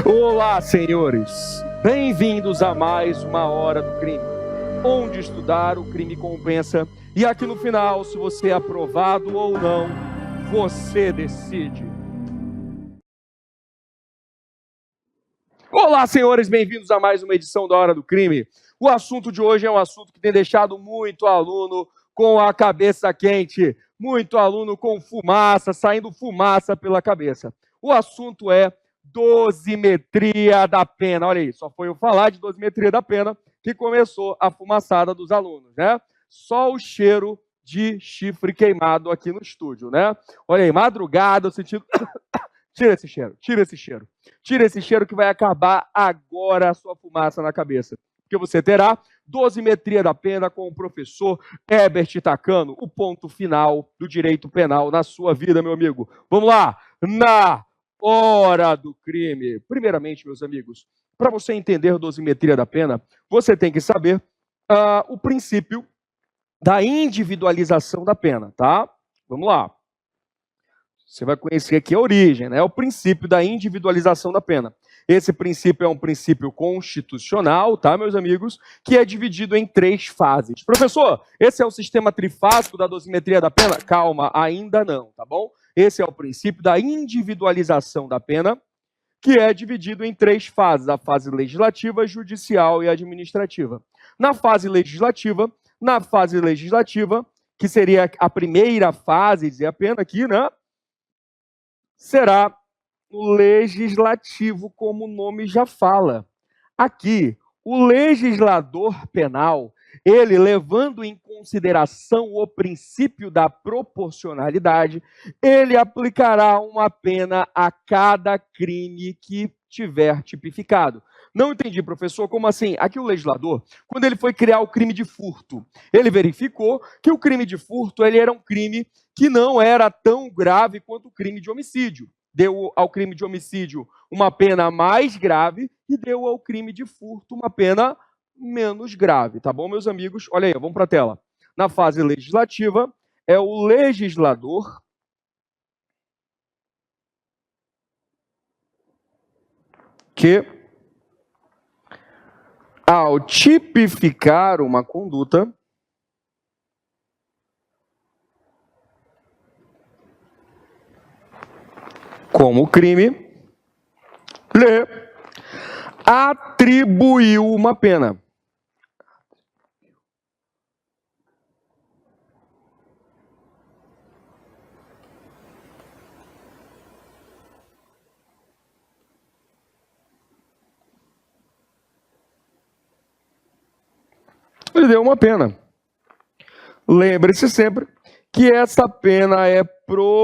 Olá, senhores! Bem-vindos a mais uma Hora do Crime, onde estudar o crime compensa. E aqui no final, se você é aprovado ou não, você decide. Olá, senhores! Bem-vindos a mais uma edição da Hora do Crime. O assunto de hoje é um assunto que tem deixado muito aluno com a cabeça quente, muito aluno com fumaça, saindo fumaça pela cabeça. O assunto é dosimetria da pena. Olha aí, só foi eu falar de dosimetria da pena que começou a fumaçada dos alunos, né? Só o cheiro de chifre queimado aqui no estúdio, né? Olha aí, madrugada, eu senti... Tira esse cheiro, tira esse cheiro. Tira esse cheiro que vai acabar agora a sua fumaça na cabeça. Porque você terá dosimetria da pena com o professor Herbert Takano, o ponto final do direito penal na sua vida, meu amigo. Vamos lá, na Hora do Crime. Primeiramente, meus amigos, para você entender dosimetria da pena, você tem que saber o princípio da individualização da pena, tá? Vamos lá. Você vai conhecer aqui a origem, né? É o princípio da individualização da pena. Esse princípio é um princípio constitucional, tá, meus amigos? Que é dividido em 3 fases. Professor, esse é o sistema trifásico da dosimetria da pena? Calma, ainda não, tá bom? Esse é o princípio da individualização da pena, que é dividido em 3 fases: a fase legislativa, judicial e administrativa. Na fase legislativa, que seria a primeira fase, dizer a pena aqui, né? Será o legislativo, como o nome já fala. Aqui, o legislador penal, ele levando em consideração o princípio da proporcionalidade, ele aplicará uma pena a cada crime que tiver tipificado. Não entendi, professor, como assim? Aqui o legislador, quando ele foi criar o crime de furto, ele verificou que o crime de furto ele era um crime que não era tão grave quanto o crime de homicídio. Deu ao crime de homicídio uma pena mais grave e deu ao crime de furto uma pena menos grave, tá bom, meus amigos? Olha aí, vamos para a tela. Na fase legislativa, é o legislador que, ao tipificar uma conduta, como crime, lhe atribuiu uma pena. Ele deu uma pena. Lembre-se sempre que essa pena é proporcional,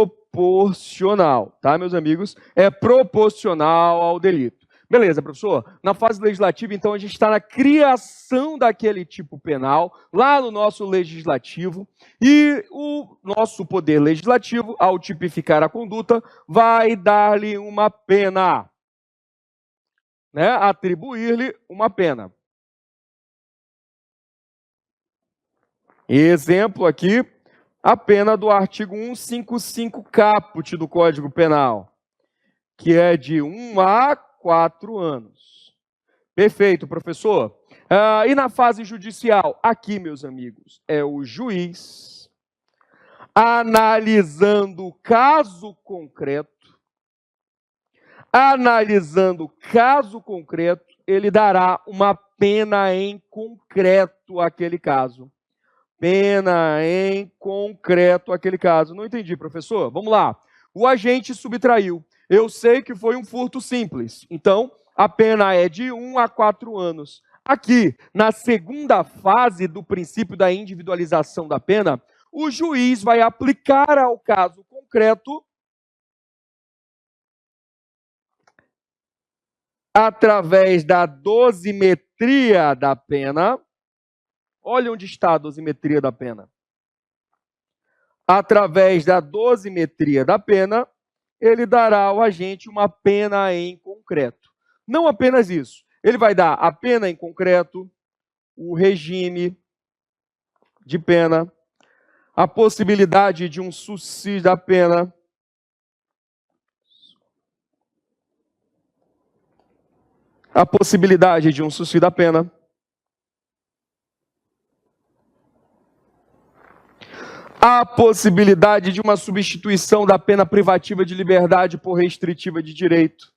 tá, meus amigos? É proporcional ao delito. Beleza, professor? Na fase legislativa, então, a gente está na criação daquele tipo penal, lá no nosso legislativo, e o nosso poder legislativo, ao tipificar a conduta, vai dar-lhe uma pena, né? Atribuir-lhe uma pena. Exemplo aqui, a pena do artigo 155 caput do Código Penal, que é de 1 a 4 anos. Perfeito, professor. E na fase judicial? Aqui, meus amigos, é o juiz analisando o caso concreto, ele dará uma pena em concreto àquele caso. Pena em concreto aquele caso. Não entendi, professor. Vamos lá. O agente subtraiu. Eu sei que foi um furto simples. Então, a pena é de 1 a 4 anos. Aqui, na segunda fase do princípio da individualização da pena, o juiz vai aplicar ao caso concreto através da dosimetria da pena. Olha onde está a dosimetria da pena. Através da dosimetria da pena, ele dará ao agente uma pena em concreto. Não apenas isso. Ele vai dar a pena em concreto, o regime de pena, a possibilidade de um subsídio da pena, A possibilidade de um suicídio da pena. A possibilidade de uma substituição da pena privativa de liberdade por restritiva de direito,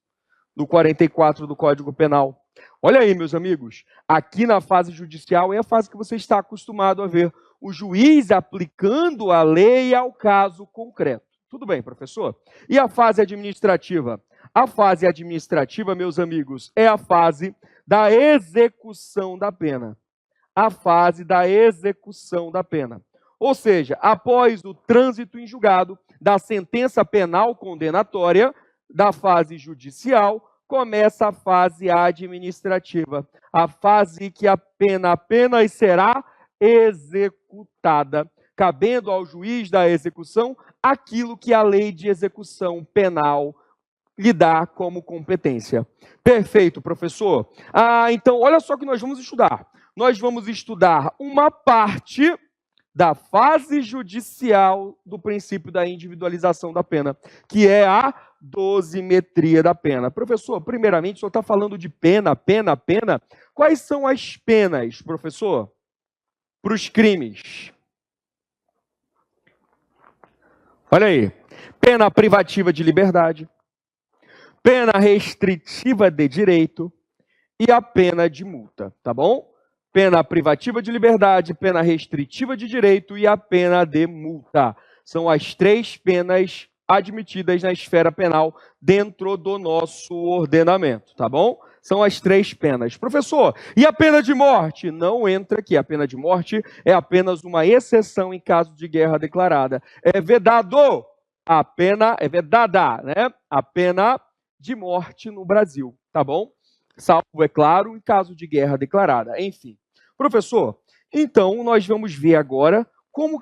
do 44 do Código Penal. Olha aí, meus amigos, aqui na fase judicial é a fase que você está acostumado a ver o juiz aplicando a lei ao caso concreto. Tudo bem, professor? E a fase administrativa? A fase administrativa, meus amigos, é a fase da execução da pena. A fase da execução da pena. Ou seja, após o trânsito em julgado da sentença penal condenatória, da fase judicial, começa a fase administrativa. A fase que a pena apenas será executada, cabendo ao juiz da execução aquilo que a lei de execução penal lhe dá como competência. Perfeito, professor. Então, olha só o que nós vamos estudar. Nós vamos estudar uma parte da fase judicial do princípio da individualização da pena, que é a dosimetria da pena. Professor, primeiramente, o senhor está falando de pena. Quais são as penas, professor, para os crimes? Olha aí. Pena privativa de liberdade, pena restritiva de direito e a pena de multa, tá bom? Pena privativa de liberdade, pena restritiva de direito e a pena de multa. São as três penas admitidas na esfera penal dentro do nosso ordenamento, tá bom? São as três penas. Professor, e a pena de morte? Não entra aqui. A pena de morte é apenas uma exceção em caso de guerra declarada. É vedado. A pena é vedada, né? A pena de morte no Brasil, tá bom? Salvo, é claro, em caso de guerra declarada. Enfim. Professor, então nós vamos ver agora como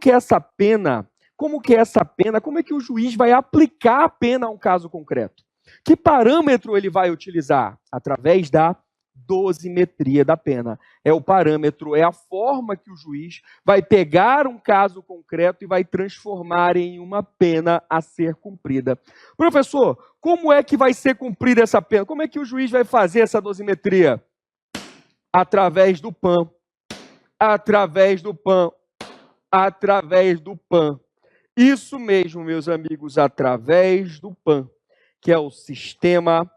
é que o juiz vai aplicar a pena a um caso concreto. Que parâmetro ele vai utilizar? Através da dosimetria da pena. É o parâmetro, é a forma que o juiz vai pegar um caso concreto e vai transformar em uma pena a ser cumprida. Professor, como é que vai ser cumprida essa pena? Como é que o juiz vai fazer essa dosimetria? Através do PAN. Através do PAN. Através do PAN. Isso mesmo, meus amigos, através do PAN, que é o sistema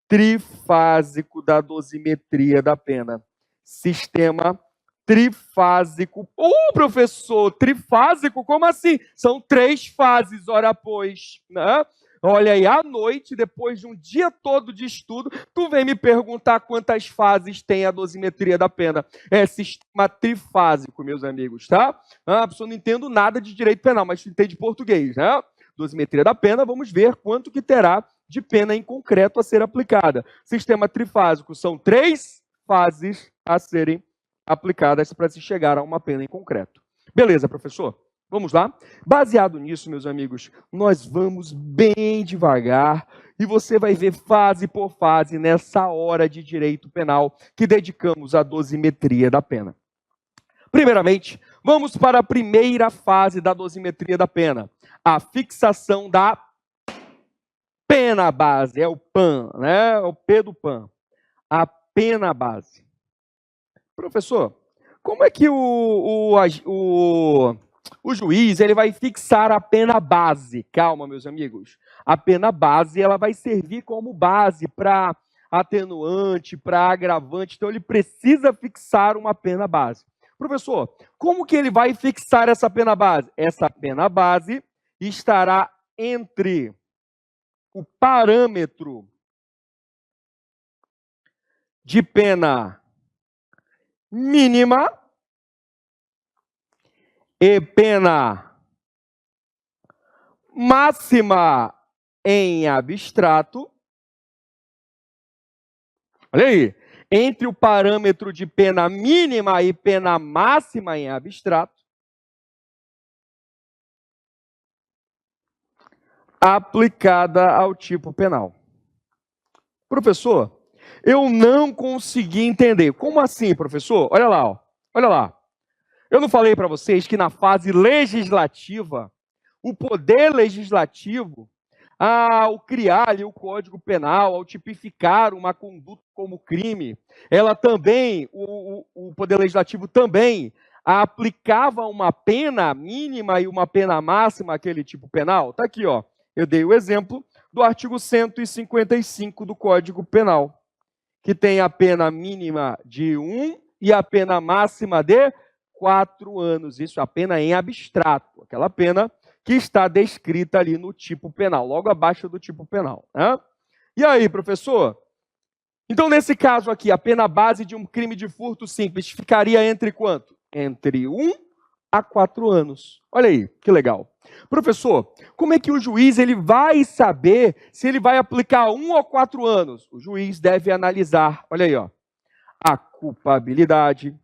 trifásico da dosimetria da pena. Sistema trifásico. Professor, trifásico? Como assim? São três fases, ora pois, né? Olha aí, à noite, depois de um dia todo de estudo, tu vem me perguntar quantas fases tem a dosimetria da pena. É sistema trifásico, meus amigos, tá? A pessoa não entendo nada de direito penal, mas entende português, né? Dosimetria da pena, vamos ver quanto que terá de pena em concreto a ser aplicada. Sistema trifásico são três fases a serem aplicadas para se chegar a uma pena em concreto. Beleza, professor? Vamos lá? Baseado nisso, meus amigos, nós vamos bem devagar e você vai ver fase por fase nessa hora de direito penal que dedicamos à dosimetria da pena. Primeiramente, vamos para a primeira fase da dosimetria da pena, a fixação da pena base, é o PAN, né? É o P do PAN, a pena base. Professor, como é que o juiz ele vai fixar a pena base? Calma, meus amigos. A pena base ela vai servir como base para atenuante, para agravante. Então, ele precisa fixar uma pena base. Professor, como que ele vai fixar essa pena base? Essa pena base estará entre o parâmetro de pena mínima e pena máxima em abstrato. Olha aí, entre o parâmetro de pena mínima e pena máxima em abstrato, aplicada ao tipo penal. Professor, eu não consegui entender. Como assim, professor? Olha lá, ó. Olha lá. Eu não falei para vocês que na fase legislativa, o poder legislativo ao criar ali o Código Penal, ao tipificar uma conduta como crime, ela também, o Poder Legislativo também aplicava uma pena mínima e uma pena máxima àquele tipo penal? Está aqui, ó. Eu dei o exemplo do artigo 155 do Código Penal, que tem a pena mínima de 1 e a pena máxima de 4 anos. Isso é a pena em abstrato, aquela pena que está descrita ali no tipo penal, logo abaixo do tipo penal, né? E aí, professor? Então, nesse caso aqui, a pena base de um crime de furto simples ficaria entre quanto? Entre 1 a 4 anos. Olha aí, que legal. Professor, como é que o juiz ele vai saber se ele vai aplicar 1 ou 4 anos? O juiz deve analisar, olha aí, ó, a culpabilidade,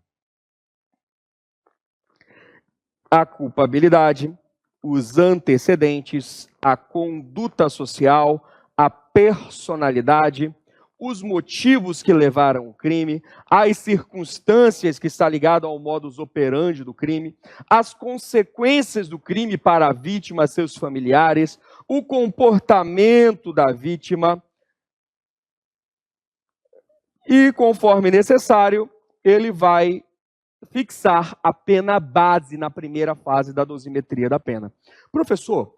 os antecedentes, a conduta social, a personalidade, os motivos que levaram o crime, as circunstâncias que está ligado ao modus operandi do crime, as consequências do crime para a vítima e seus familiares, o comportamento da vítima e, conforme necessário, ele vai fixar a pena base na primeira fase da dosimetria da pena. Professor,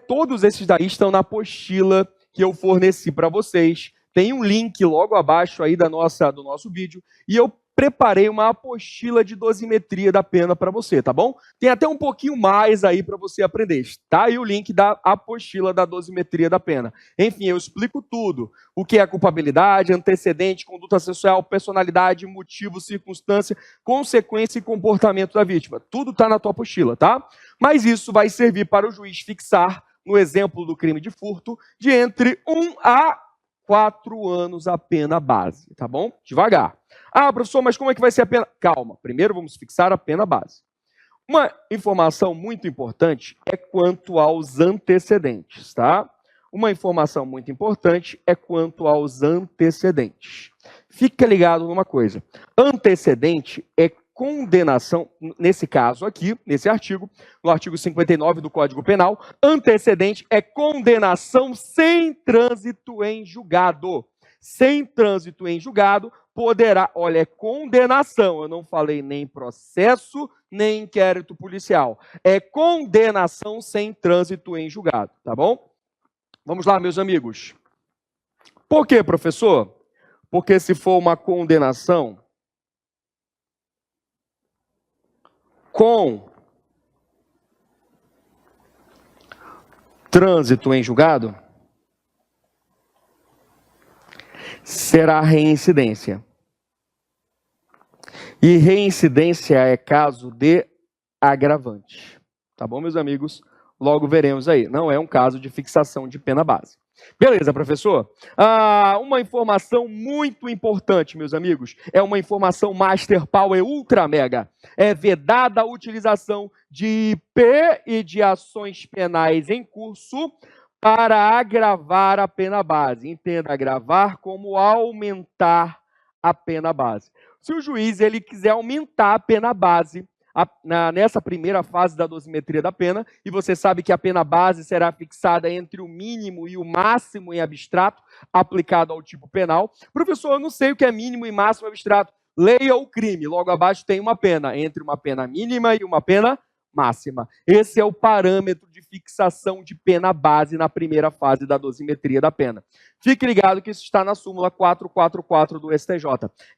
todos esses daí estão na apostila que eu forneci para vocês. Tem um link logo abaixo aí do nosso vídeo. E eu preparei uma apostila de dosimetria da pena para você, tá bom? Tem até um pouquinho mais aí para você aprender. Está aí o link da apostila da dosimetria da pena. Enfim, eu explico tudo. O que é culpabilidade, antecedente, conduta social, personalidade, motivo, circunstância, consequência e comportamento da vítima. Tudo está na tua apostila, tá? Mas isso vai servir para o juiz fixar, no exemplo do crime de furto, de entre 1 a 4 anos a pena base, tá bom? Devagar. Ah, professor, mas como é que vai ser a pena? Calma, primeiro vamos fixar a pena base. Uma informação muito importante é quanto aos antecedentes, tá? Uma informação muito importante é quanto aos antecedentes. Fica ligado numa coisa. Antecedente é condenação, nesse caso aqui, nesse artigo, no artigo 59 do Código Penal, antecedente é condenação sem trânsito em julgado. Sem trânsito em julgado, poderá, olha, é condenação, eu não falei nem processo, nem inquérito policial. É condenação sem trânsito em julgado, tá bom? Vamos lá, meus amigos. Por quê, professor? Porque se for uma condenação com trânsito em julgado, será reincidência. E reincidência é caso de agravante. Tá bom, meus amigos? Logo veremos aí. Não é um caso de fixação de pena base. Beleza, professor? Uma informação muito importante, meus amigos, é uma informação Master Power Ultra Mega. É vedada a utilização de IP e de ações penais em curso para agravar a pena base. Entenda, agravar como aumentar a pena base. Se o juiz ele quiser aumentar a pena base, nessa primeira fase da dosimetria da pena, e você sabe que a pena base será fixada entre o mínimo e o máximo em abstrato, aplicado ao tipo penal. Professor, eu não sei o que é mínimo e máximo abstrato. Leia o crime, logo abaixo tem uma pena, entre uma pena mínima e uma pena máxima. Esse é o parâmetro de fixação de pena base na primeira fase da dosimetria da pena. Fique ligado que isso está na súmula 444 do STJ.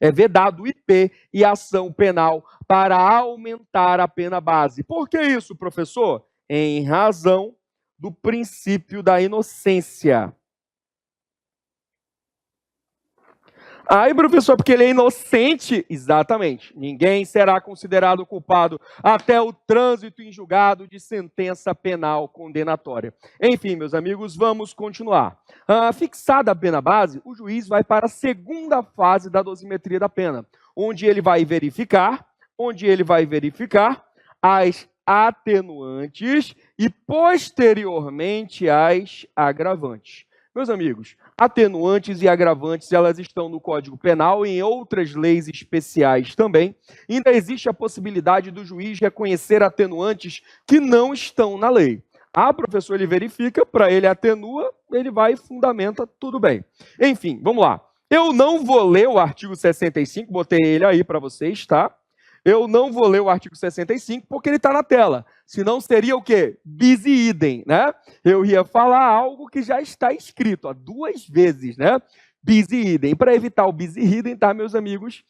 É vedado IP e ação penal para aumentar a pena base. Por que isso, professor? Em razão do princípio da inocência. Aí, professor, porque ele é inocente? Exatamente. Ninguém será considerado culpado até o trânsito em julgado de sentença penal condenatória. Enfim, meus amigos, vamos continuar. Fixada a pena base, o juiz vai para a segunda fase da dosimetria da pena, onde ele vai verificar as atenuantes e, posteriormente, as agravantes. Meus amigos, atenuantes e agravantes, elas estão no Código Penal e em outras leis especiais também. Ainda existe a possibilidade do juiz reconhecer atenuantes que não estão na lei. professor, ele verifica, para ele atenua, ele vai e fundamenta, tudo bem. Enfim, vamos lá. Eu não vou ler o artigo 65, botei ele aí para vocês, tá? Eu não vou ler o artigo 65 porque ele está na tela. Senão seria o quê? Bis idem, né? Eu ia falar algo que já está escrito, ó, 2 vezes, né? Bis idem. Para evitar o bis idem, tá, meus amigos?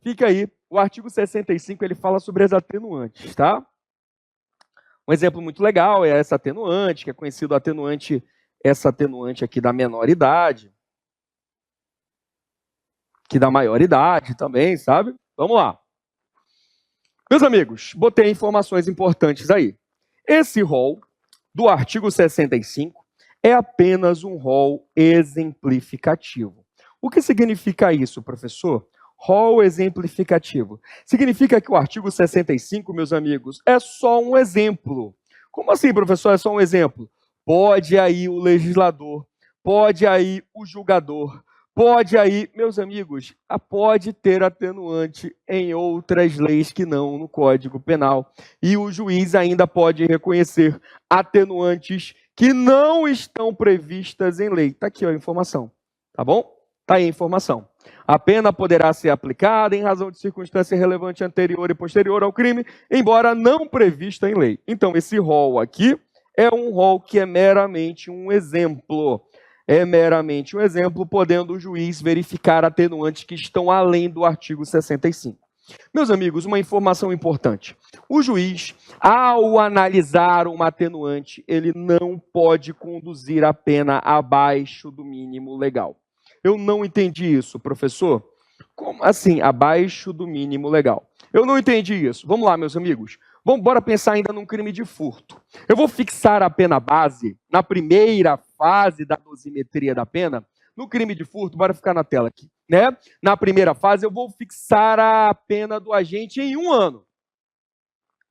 Fica aí. O artigo 65, ele fala sobre as atenuantes, tá? Um exemplo muito legal é essa atenuante, que é conhecido essa atenuante aqui da menor idade, que da maior idade também, sabe? Vamos lá. Meus amigos, botei informações importantes aí. Esse rol do artigo 65 é apenas um rol exemplificativo. O que significa isso, professor? Rol exemplificativo. Significa que o artigo 65, meus amigos, é só um exemplo. Como assim, professor, é só um exemplo? Pode aí o legislador, pode aí o julgador, pode aí, meus amigos, pode ter atenuante em outras leis que não no Código Penal. E o juiz ainda pode reconhecer atenuantes que não estão previstas em lei. Está aqui ó, a informação, tá bom? Está aí a informação. A pena poderá ser aplicada em razão de circunstância relevante anterior e posterior ao crime, embora não prevista em lei. Então, esse rol aqui é um rol que é meramente um exemplo. É meramente um exemplo, podendo o juiz verificar atenuantes que estão além do artigo 65. Meus amigos, uma informação importante. O juiz, ao analisar uma atenuante, ele não pode conduzir a pena abaixo do mínimo legal. Eu não entendi isso, professor. Como assim, abaixo do mínimo legal? Eu não entendi isso. Vamos lá, meus amigos. Bora pensar ainda num crime de furto. Eu vou fixar a pena base na primeira fase da dosimetria da pena. No crime de furto, bora ficar na tela aqui, né? Na primeira fase, eu vou fixar a pena do agente em 1 ano.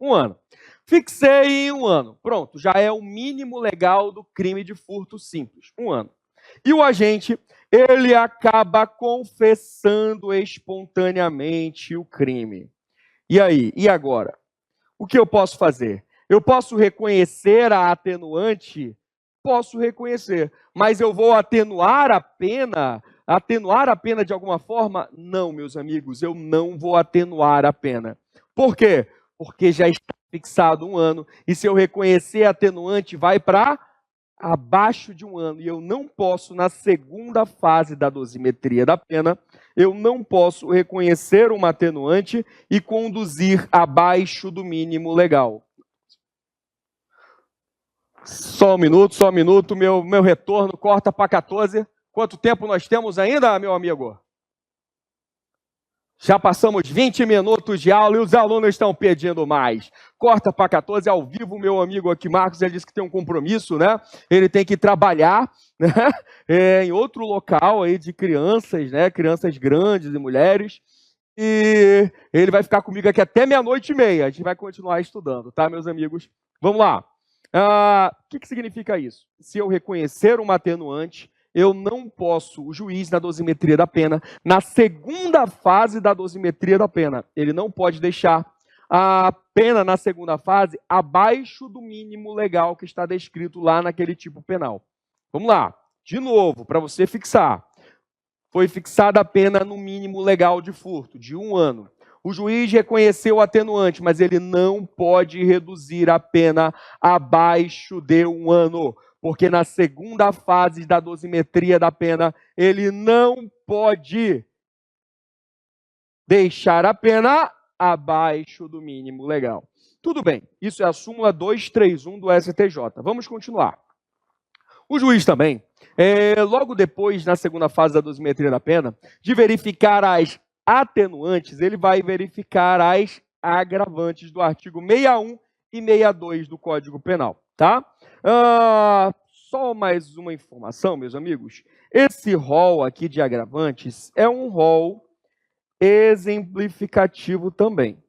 1 ano. Fixei em 1 ano. Pronto, já é o mínimo legal do crime de furto simples. 1 ano. E o agente, ele acaba confessando espontaneamente o crime. E aí? E agora? O que eu posso fazer? Eu posso reconhecer a atenuante? Posso reconhecer. Mas eu vou atenuar a pena? Atenuar a pena de alguma forma? Não, meus amigos, eu não vou atenuar a pena. Por quê? Porque já está fixado 1 ano. E se eu reconhecer a atenuante, vai para abaixo de 1 ano. E eu não posso, na segunda fase da dosimetria da pena, eu não posso reconhecer uma atenuante e conduzir abaixo do mínimo legal. Só um minuto, meu retorno corta para 14. Quanto tempo nós temos ainda, meu amigo? Já passamos 20 minutos de aula e os alunos estão pedindo mais. Corta para 14, ao vivo, meu amigo aqui, Marcos, ele disse que tem um compromisso, né? Ele tem que trabalhar, né? Em outro local aí de crianças, né? Crianças grandes e mulheres. E ele vai ficar comigo aqui até 00:30. A gente vai continuar estudando, tá, meus amigos? Vamos lá. O que significa isso? Se eu reconhecer uma atenuante, eu não posso, o juiz na dosimetria da pena, na segunda fase da dosimetria da pena, ele não pode deixar a pena na segunda fase abaixo do mínimo legal que está descrito lá naquele tipo penal. Vamos lá, de novo, para você fixar. Foi fixada a pena no mínimo legal de furto, de 1 ano. O juiz reconheceu o atenuante, mas ele não pode reduzir a pena abaixo de 1 ano. Porque na segunda fase da dosimetria da pena, ele não pode deixar a pena abaixo do mínimo legal. Tudo bem, isso é a súmula 231 do STJ. Vamos continuar. O juiz também, logo depois, na segunda fase da dosimetria da pena, de verificar as atenuantes, ele vai verificar as agravantes do artigo 61 e 62 do Código Penal, tá? Só mais uma informação, meus amigos. Esse rol aqui de agravantes é um rol exemplificativo também.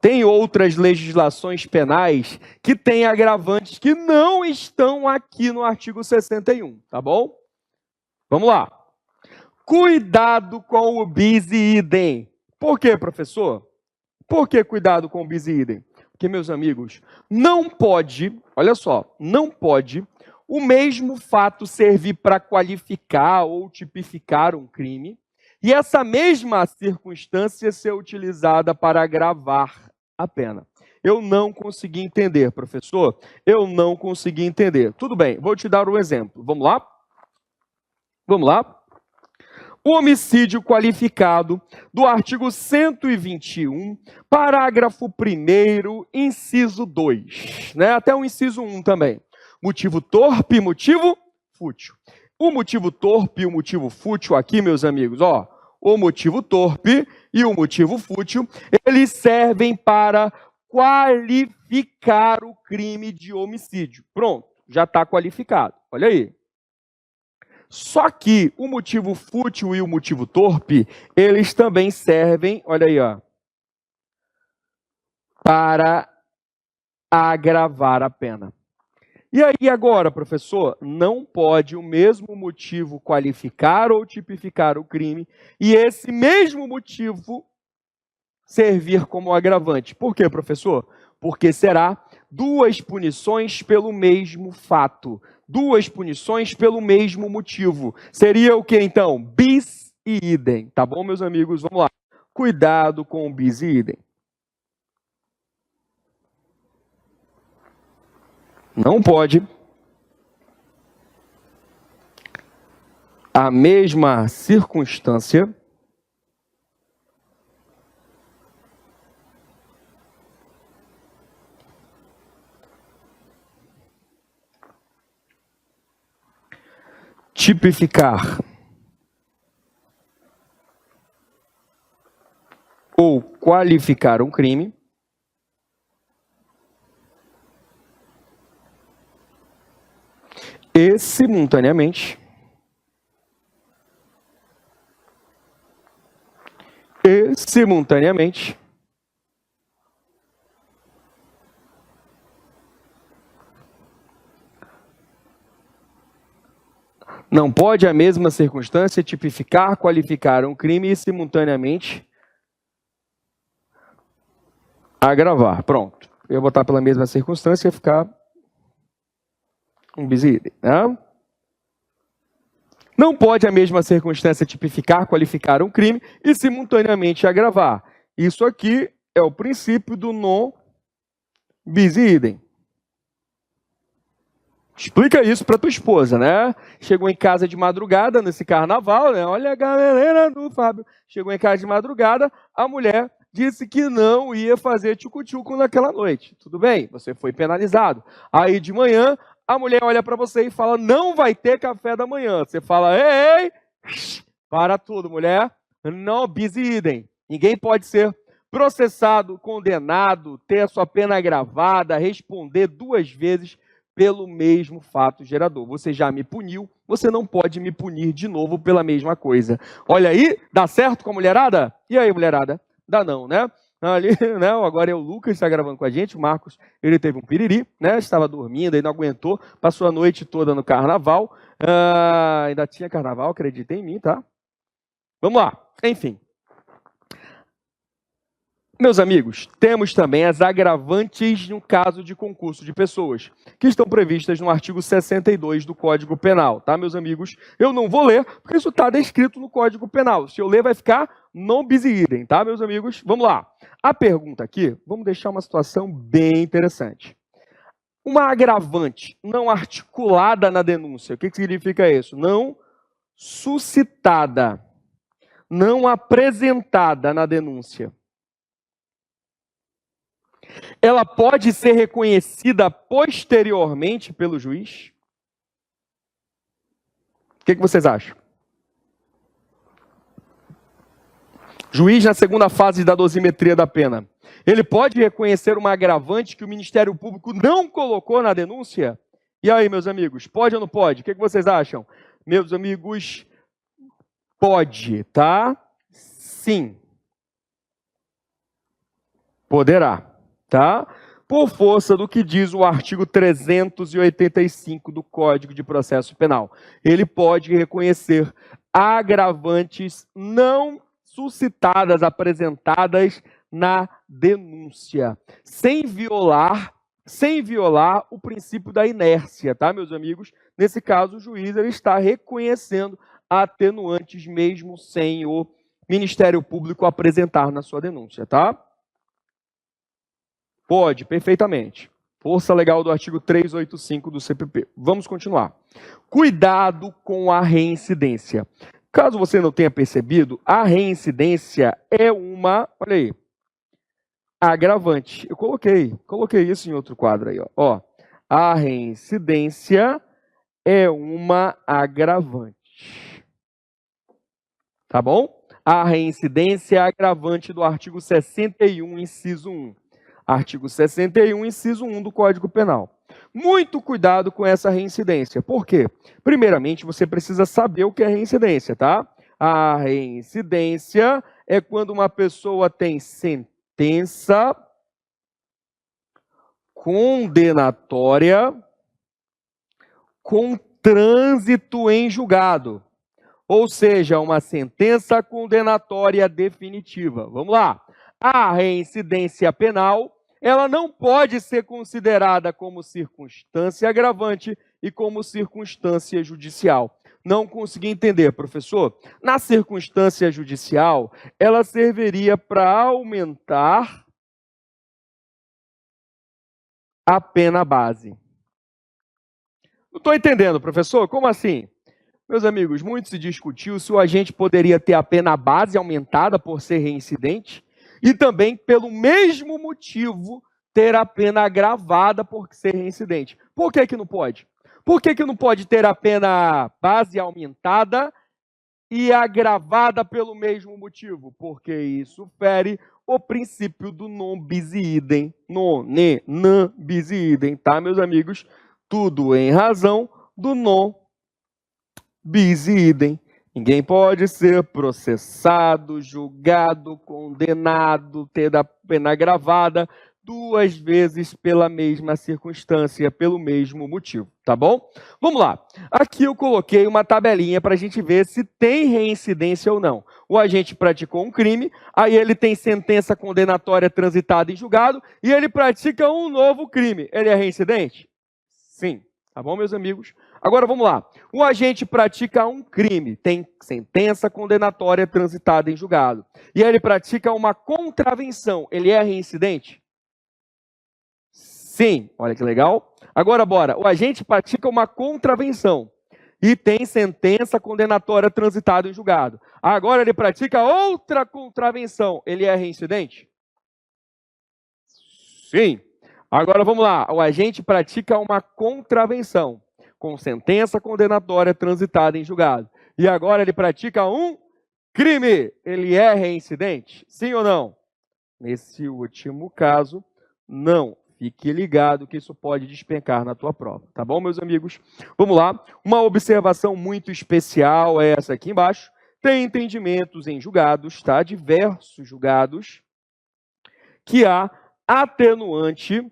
Tem outras legislações penais que têm agravantes que não estão aqui no artigo 61, tá bom? Vamos lá. Cuidado com o bis e idem. Por quê, professor? Por que cuidado com o bis e idem? Porque, meus amigos, não pode, olha só, não pode o mesmo fato servir para qualificar ou tipificar um crime e essa mesma circunstância ser utilizada para agravar a pena. Eu não consegui entender, professor. Eu não consegui entender. Tudo bem, vou te dar um exemplo. Vamos lá? Vamos lá? O homicídio qualificado do artigo 121, parágrafo 1º, inciso 2, né? Até o inciso 1 também. Motivo torpe e motivo fútil. O motivo torpe e o motivo fútil aqui, meus amigos, ó, o motivo torpe e o motivo fútil, eles servem para qualificar o crime de homicídio. Pronto, já está qualificado. Olha aí. Só que o motivo fútil e o motivo torpe, eles também servem, olha aí, ó, para agravar a pena. E aí agora, professor, não pode o mesmo motivo qualificar ou tipificar o crime e esse mesmo motivo servir como agravante. Por quê, professor? Porque será duas punições pelo mesmo fato. Duas punições pelo mesmo motivo. Seria o que então? Bis e idem. Tá bom, meus amigos? Vamos lá. Cuidado com o bis e idem. Não pode a mesma circunstância tipificar ou qualificar um crime e simultaneamente não pode a mesma circunstância tipificar, qualificar um crime e simultaneamente agravar. Pronto. Eu vou botar pela mesma circunstância e ficar um bis e idem, né? Não pode a mesma circunstância tipificar, qualificar um crime e simultaneamente agravar. Isso aqui é o princípio do non bis e idem. Explica isso para tua esposa, né? Chegou em casa de madrugada nesse carnaval, né? Olha a galera do Fábio. Chegou em casa de madrugada, a mulher disse que não ia fazer tchucu-tchucu naquela noite. Tudo bem, você foi penalizado. Aí de manhã, a mulher olha para você e fala, não vai ter café da manhã. Você fala, ei, para tudo, mulher. Não bis e idem. Ninguém pode ser processado, condenado, ter a sua pena agravada, responder 2 vezes pelo mesmo fato gerador. Você já me puniu, você não pode me punir de novo pela mesma coisa. Olha aí, dá certo com a mulherada? E aí, mulherada? Dá não, né? Ali, né? Agora é o Lucas, está gravando com a gente, o Marcos, ele teve um piriri, né? Estava dormindo, aí não aguentou, passou a noite toda no carnaval, ainda tinha carnaval, acredita em mim, tá? Vamos lá, enfim. Meus amigos, temos também as agravantes no caso de concurso de pessoas, que estão previstas no artigo 62 do Código Penal, tá, meus amigos? Eu não vou ler, porque isso está descrito no Código Penal. Se eu ler, vai ficar non bis e idem, tá, meus amigos? Vamos lá. A pergunta aqui, vamos deixar uma situação bem interessante. Uma agravante não articulada na denúncia, o que significa isso? Não suscitada, não apresentada na denúncia. Ela pode ser reconhecida posteriormente pelo juiz? O que vocês acham? Juiz, na segunda fase da dosimetria da pena, ele pode reconhecer uma agravante que o Ministério Público não colocou na denúncia? E aí, meus amigos, pode ou não pode? O que vocês acham? Meus amigos, pode, tá? Sim. Poderá. Tá? Por força do que diz o artigo 385 do Código de Processo Penal. Ele pode reconhecer agravantes não suscitadas, apresentadas na denúncia, sem violar o princípio da inércia, tá, meus amigos? Nesse caso, o juiz ele está reconhecendo atenuantes mesmo sem o Ministério Público apresentar na sua denúncia, tá? Pode, perfeitamente. Força legal do artigo 385 do CPP. Vamos continuar. Cuidado com a reincidência. Caso você não tenha percebido, a reincidência é uma, olha aí, agravante. Eu coloquei isso em outro quadro aí, ó. A reincidência é uma agravante. Tá bom? A reincidência é agravante do artigo 61, inciso 1. Artigo 61, inciso 1 do Código Penal. Muito cuidado com essa reincidência. Por quê? Primeiramente, você precisa saber o que é reincidência, tá? A reincidência é quando uma pessoa tem sentença condenatória com trânsito em julgado. Ou seja, uma sentença condenatória definitiva. Vamos lá. A reincidência penal, ela não pode ser considerada como circunstância agravante e como circunstância judicial. Não consegui entender, professor. Na circunstância judicial, ela serviria para aumentar a pena base. Não estou entendendo, professor. Como assim? Meus amigos, muito se discutiu se o agente poderia ter a pena base aumentada por ser reincidente e também, pelo mesmo motivo, ter a pena agravada por ser reincidente. Por que que não pode? Por que que não pode ter a pena base aumentada e agravada pelo mesmo motivo? Porque isso fere o princípio do non bis idem. Non, ne, non bis idem, tá, meus amigos? Tudo em razão do non bis idem. Ninguém pode ser processado, julgado, condenado, ter a pena agravada duas vezes pela mesma circunstância, pelo mesmo motivo, tá bom? Vamos lá. Aqui eu coloquei uma tabelinha para a gente ver se tem reincidência ou não. O agente praticou um crime, aí ele tem sentença condenatória transitada em julgado e ele pratica um novo crime. Ele é reincidente? Sim. Tá bom, meus amigos? Agora vamos lá. O agente pratica um crime, tem sentença condenatória transitada em julgado. E ele pratica uma contravenção. Ele é reincidente? Sim. Olha que legal. Agora, bora. O agente pratica uma contravenção e tem sentença condenatória transitada em julgado. Agora ele pratica outra contravenção. Ele é reincidente? Sim. Agora vamos lá. O agente pratica uma contravenção com sentença condenatória transitada em julgado. E agora ele pratica um crime. Ele é reincidente? Sim ou não? Nesse último caso, não. Fique ligado que isso pode despencar na tua prova. Tá bom, meus amigos? Vamos lá. Uma observação muito especial é essa aqui embaixo. Tem entendimentos em julgados, tá? Diversos julgados, que há atenuante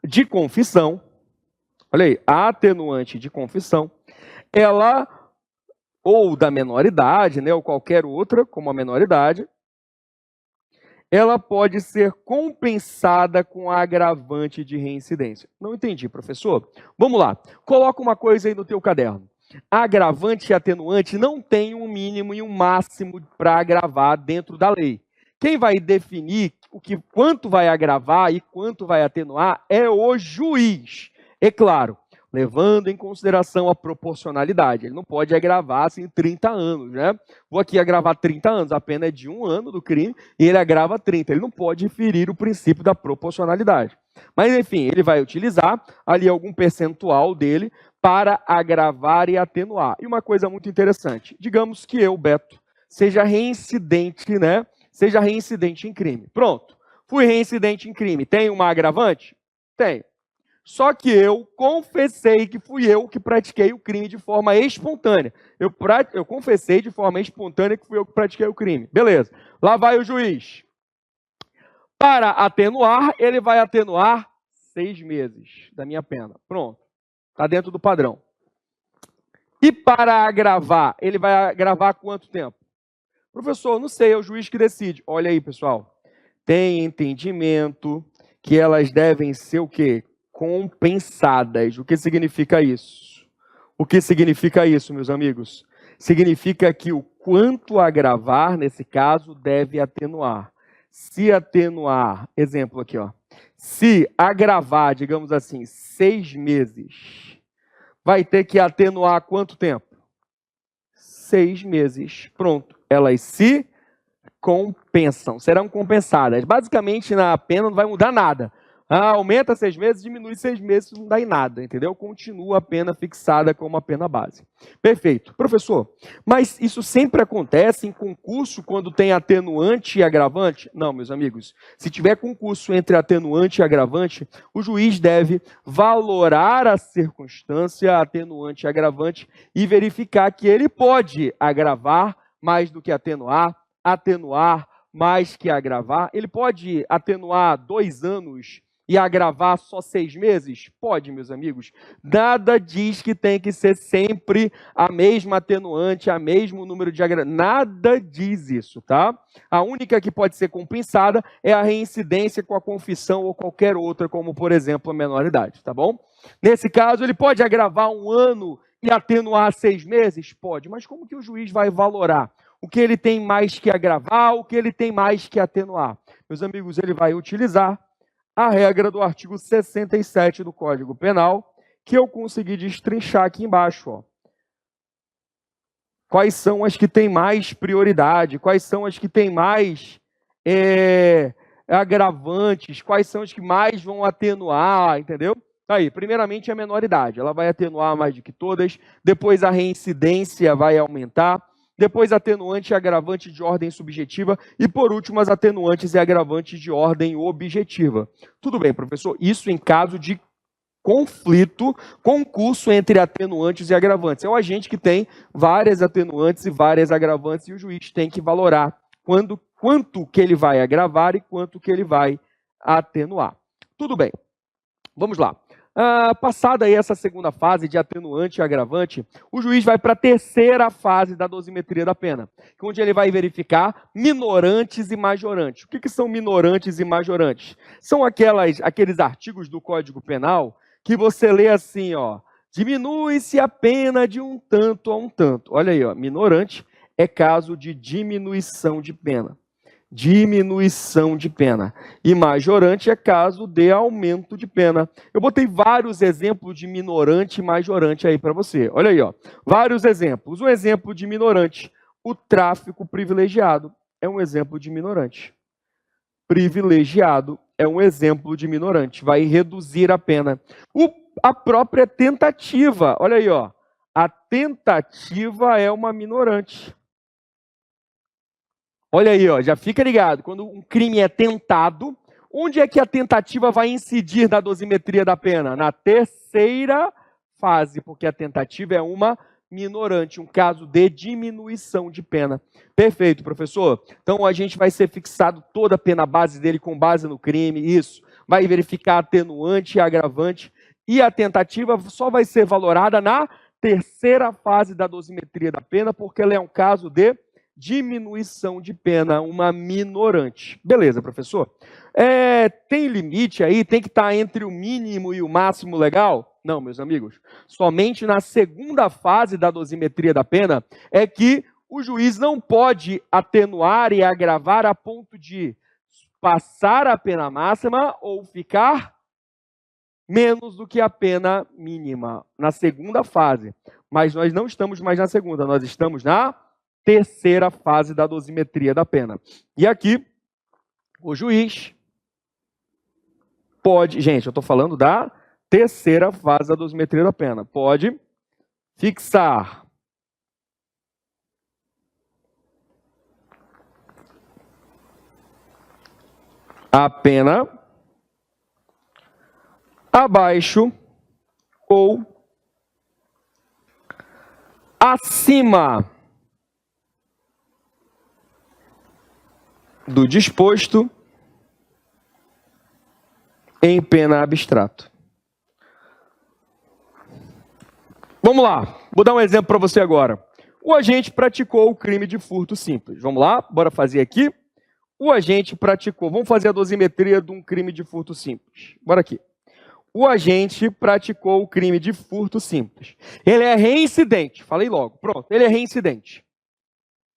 de confissão. Olha aí, a atenuante de confissão, ela, ou da menoridade, né, ou qualquer outra, como a menoridade, ela pode ser compensada com a agravante de reincidência. Não entendi, professor? Vamos lá, coloca uma coisa aí no teu caderno. Agravante e atenuante não tem um mínimo e um máximo para agravar dentro da lei. Quem vai definir quanto vai agravar e quanto vai atenuar é o juiz. É claro, levando em consideração a proporcionalidade. Ele não pode agravar assim 30 anos, né? Vou aqui agravar 30 anos, a pena é de 1 ano do crime e ele agrava 30. Ele não pode ferir o princípio da proporcionalidade. Mas, enfim, ele vai utilizar ali algum percentual dele para agravar e atenuar. E uma coisa muito interessante, digamos que eu, Beto, seja reincidente, né? Seja reincidente em crime. Pronto, fui reincidente em crime. Tem uma agravante? Tem. Só que eu confessei que fui eu que pratiquei o crime de forma espontânea. Eu confessei de forma espontânea que fui eu que pratiquei o crime. Beleza. Lá vai o juiz. Para atenuar, ele vai atenuar 6 meses da minha pena. Pronto. Está dentro do padrão. E para agravar, ele vai agravar quanto tempo? Professor, não sei, é o juiz que decide. Olha aí, pessoal. Tem entendimento que elas devem ser o quê? Compensadas. O que significa isso? O que significa isso, meus amigos? Significa que o quanto agravar, nesse caso, deve atenuar. Se atenuar, exemplo aqui, ó. Se agravar, digamos assim, 6 meses, vai ter que atenuar quanto tempo? 6 meses. Pronto. Elas se compensam, serão compensadas. Basicamente, na pena não vai mudar nada. Aumenta 6 meses, diminui 6 meses, não dá em nada, entendeu? Continua a pena fixada como a pena base. Perfeito. Professor, mas isso sempre acontece em concurso quando tem atenuante e agravante? Não, meus amigos. Se tiver concurso entre atenuante e agravante, o juiz deve valorar a circunstância atenuante e agravante e verificar que ele pode agravar mais do que atenuar mais que agravar. Ele pode atenuar 2 anos e agravar só 6 meses? Pode, meus amigos. Nada diz que tem que ser sempre a mesma atenuante, a mesmo número de agravantes. Nada diz isso, tá? A única que pode ser compensada é a reincidência com a confissão ou qualquer outra, como, por exemplo, a menoridade, tá bom? Nesse caso, ele pode agravar 1 ano e atenuar 6 meses? Pode, mas como que o juiz vai valorar? O que ele tem mais que agravar, o que ele tem mais que atenuar? Meus amigos, ele vai utilizar a regra do artigo 67 do Código Penal, que eu consegui destrinchar aqui embaixo. Ó. Quais são as que têm mais prioridade? Quais são as que têm mais agravantes? Quais são as que mais vão atenuar? Entendeu? Aí, primeiramente, a menoridade. Ela vai atenuar mais do que todas. Depois, a reincidência vai aumentar. Depois, atenuante e agravante de ordem subjetiva. E, por último, as atenuantes e agravantes de ordem objetiva. Tudo bem, professor? Isso em caso de conflito, concurso entre atenuantes e agravantes. É o agente que tem várias atenuantes e várias agravantes e o juiz tem que valorar quanto que ele vai agravar e quanto que ele vai atenuar. Tudo bem. Vamos lá. Passada aí essa segunda fase de atenuante e agravante, o juiz vai para a terceira fase da dosimetria da pena, onde ele vai verificar minorantes e majorantes. O que são minorantes e majorantes? São aqueles artigos do Código Penal que você lê assim, ó, diminui-se a pena de um tanto a um tanto. Olha aí, ó, minorante é caso de diminuição de pena. Diminuição de pena. E majorante é caso de aumento de pena. Eu botei vários exemplos de minorante e majorante aí para você. Olha aí, ó. Vários exemplos. Um exemplo de minorante. O tráfico privilegiado é um exemplo de minorante. Privilegiado é um exemplo de minorante. Vai reduzir a pena. A própria tentativa. Olha aí, ó. A tentativa é uma minorante. Olha aí, ó, já fica ligado. Quando um crime é tentado, onde é que a tentativa vai incidir na dosimetria da pena? Na terceira fase, porque a tentativa é uma minorante, um caso de diminuição de pena. Perfeito, professor. Então, a gente vai ser fixado toda a pena base dele com base no crime, isso. Vai verificar atenuante e agravante. E a tentativa só vai ser valorada na terceira fase da dosimetria da pena, porque ela é um caso de diminuição de pena, uma minorante. Beleza, professor? Tem limite aí? Tem que estar entre o mínimo e o máximo legal? Não, meus amigos. Somente na segunda fase da dosimetria da pena é que o juiz não pode atenuar e agravar a ponto de passar a pena máxima ou ficar menos do que a pena mínima. Na segunda fase. Mas nós não estamos mais na segunda, nós estamos na terceira fase da dosimetria da pena. E aqui, o juiz pode... Gente, eu estou falando da terceira fase da dosimetria da pena. Pode fixar a pena abaixo ou acima do disposto em pena abstrato. Vamos lá, vou dar um exemplo para você agora. O agente praticou o crime de furto simples. Vamos lá, bora fazer aqui. O agente praticou, vamos fazer a dosimetria de um crime de furto simples. Bora aqui. O agente praticou o crime de furto simples. Ele é reincidente, falei logo, pronto, ele é reincidente.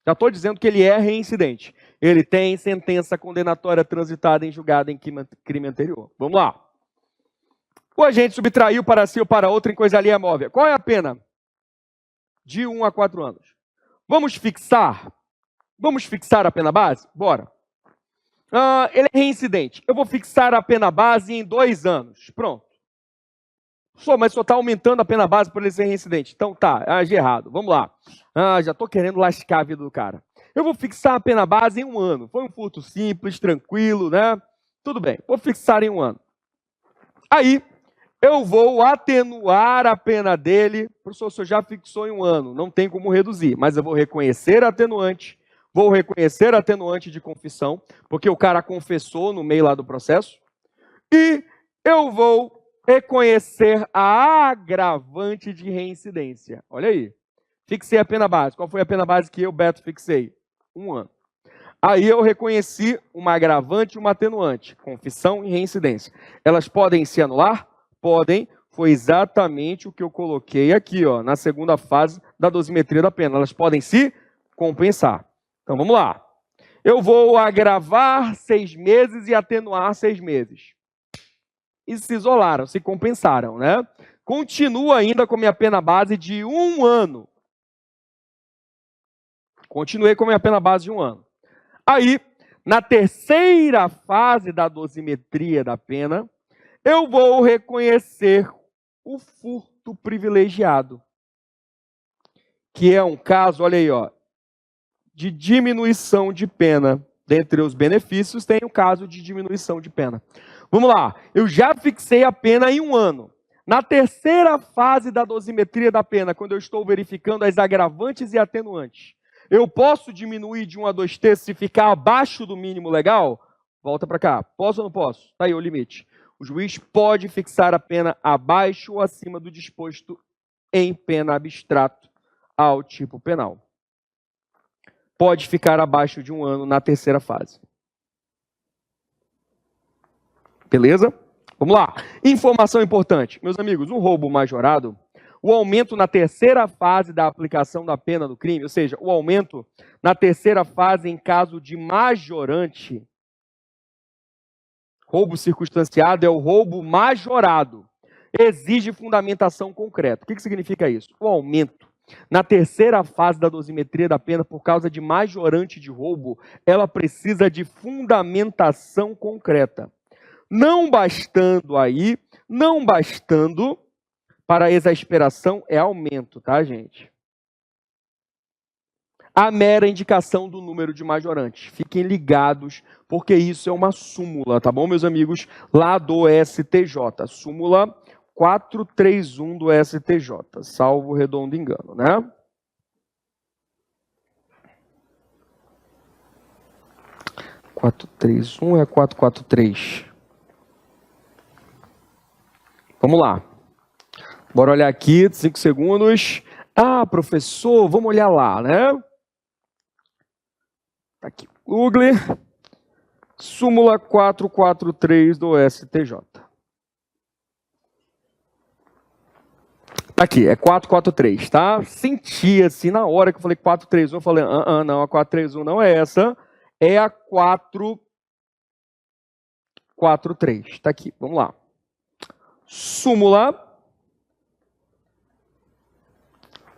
Já estou dizendo que ele é reincidente. Ele tem sentença condenatória transitada em julgado em crime anterior. Vamos lá. O agente subtraiu para si ou para outra em coisa alheia móvel. Qual é a pena? De 1 a 4 anos. Vamos fixar? Vamos fixar a pena base? Bora. Ele é reincidente. Eu vou fixar a pena base em 2 anos. Pronto. Mas só está aumentando a pena base por ele ser reincidente. Então tá, agi errado. Vamos lá. Já estou querendo lascar a vida do cara. Eu vou fixar a pena base em 1 ano. Foi um furto simples, tranquilo, né? Tudo bem, vou fixar em 1 ano. Aí, eu vou atenuar a pena dele. Professor, o senhor já fixou em 1 ano, não tem como reduzir. Mas eu vou reconhecer a atenuante. Vou reconhecer a atenuante de confissão, porque o cara confessou no meio lá do processo. E eu vou reconhecer a agravante de reincidência. Olha aí. Fixei a pena base. Qual foi a pena base que eu, Beto, fixei? 1 ano. Aí eu reconheci uma agravante e uma atenuante. Confissão e reincidência. Elas podem se anular? Podem. Foi exatamente o que eu coloquei aqui, ó, na segunda fase da dosimetria da pena. Elas podem se compensar. Então, vamos lá. Eu vou agravar 6 meses e atenuar 6 meses. E se isolaram, se compensaram, né? Continuo ainda com minha pena base de 1 ano. Continuei com minha pena base de 1 ano. Aí, na terceira fase da dosimetria da pena, eu vou reconhecer o furto privilegiado. Que é um caso, olha aí, ó, de diminuição de pena. Dentre os benefícios, tem o caso de diminuição de pena. Vamos lá, eu já fixei a pena em 1 ano. Na terceira fase da dosimetria da pena, quando eu estou verificando as agravantes e atenuantes, eu posso diminuir de 1 a 2 terços se ficar abaixo do mínimo legal? Volta para cá. Posso ou não posso? Está aí o limite. O juiz pode fixar a pena abaixo ou acima do disposto em pena abstrato ao tipo penal. Pode ficar abaixo de 1 ano na terceira fase. Beleza? Vamos lá. Informação importante. Meus amigos, um roubo majorado, o aumento na terceira fase da aplicação da pena do crime, ou seja, o aumento na terceira fase em caso de majorante, roubo circunstanciado é o roubo majorado, exige fundamentação concreta. O que significa isso? O aumento na terceira fase da dosimetria da pena por causa de majorante de roubo, ela precisa de fundamentação concreta. Não bastando para exasperação é aumento, tá, gente? A mera indicação do número de majorantes. Fiquem ligados, porque isso é uma súmula, tá bom, meus amigos? Lá do STJ. Súmula 431 do STJ, salvo redondo engano, né? – 431 é 443. Vamos lá. Bora olhar aqui, 5 segundos. Professor, vamos olhar lá, né? Tá aqui, Google. Súmula 443 do STJ. Aqui, é 443, tá? Senti assim, na hora que eu falei 431, eu falei, não, a 431 não é essa, é a 443. Tá aqui, vamos lá. Súmula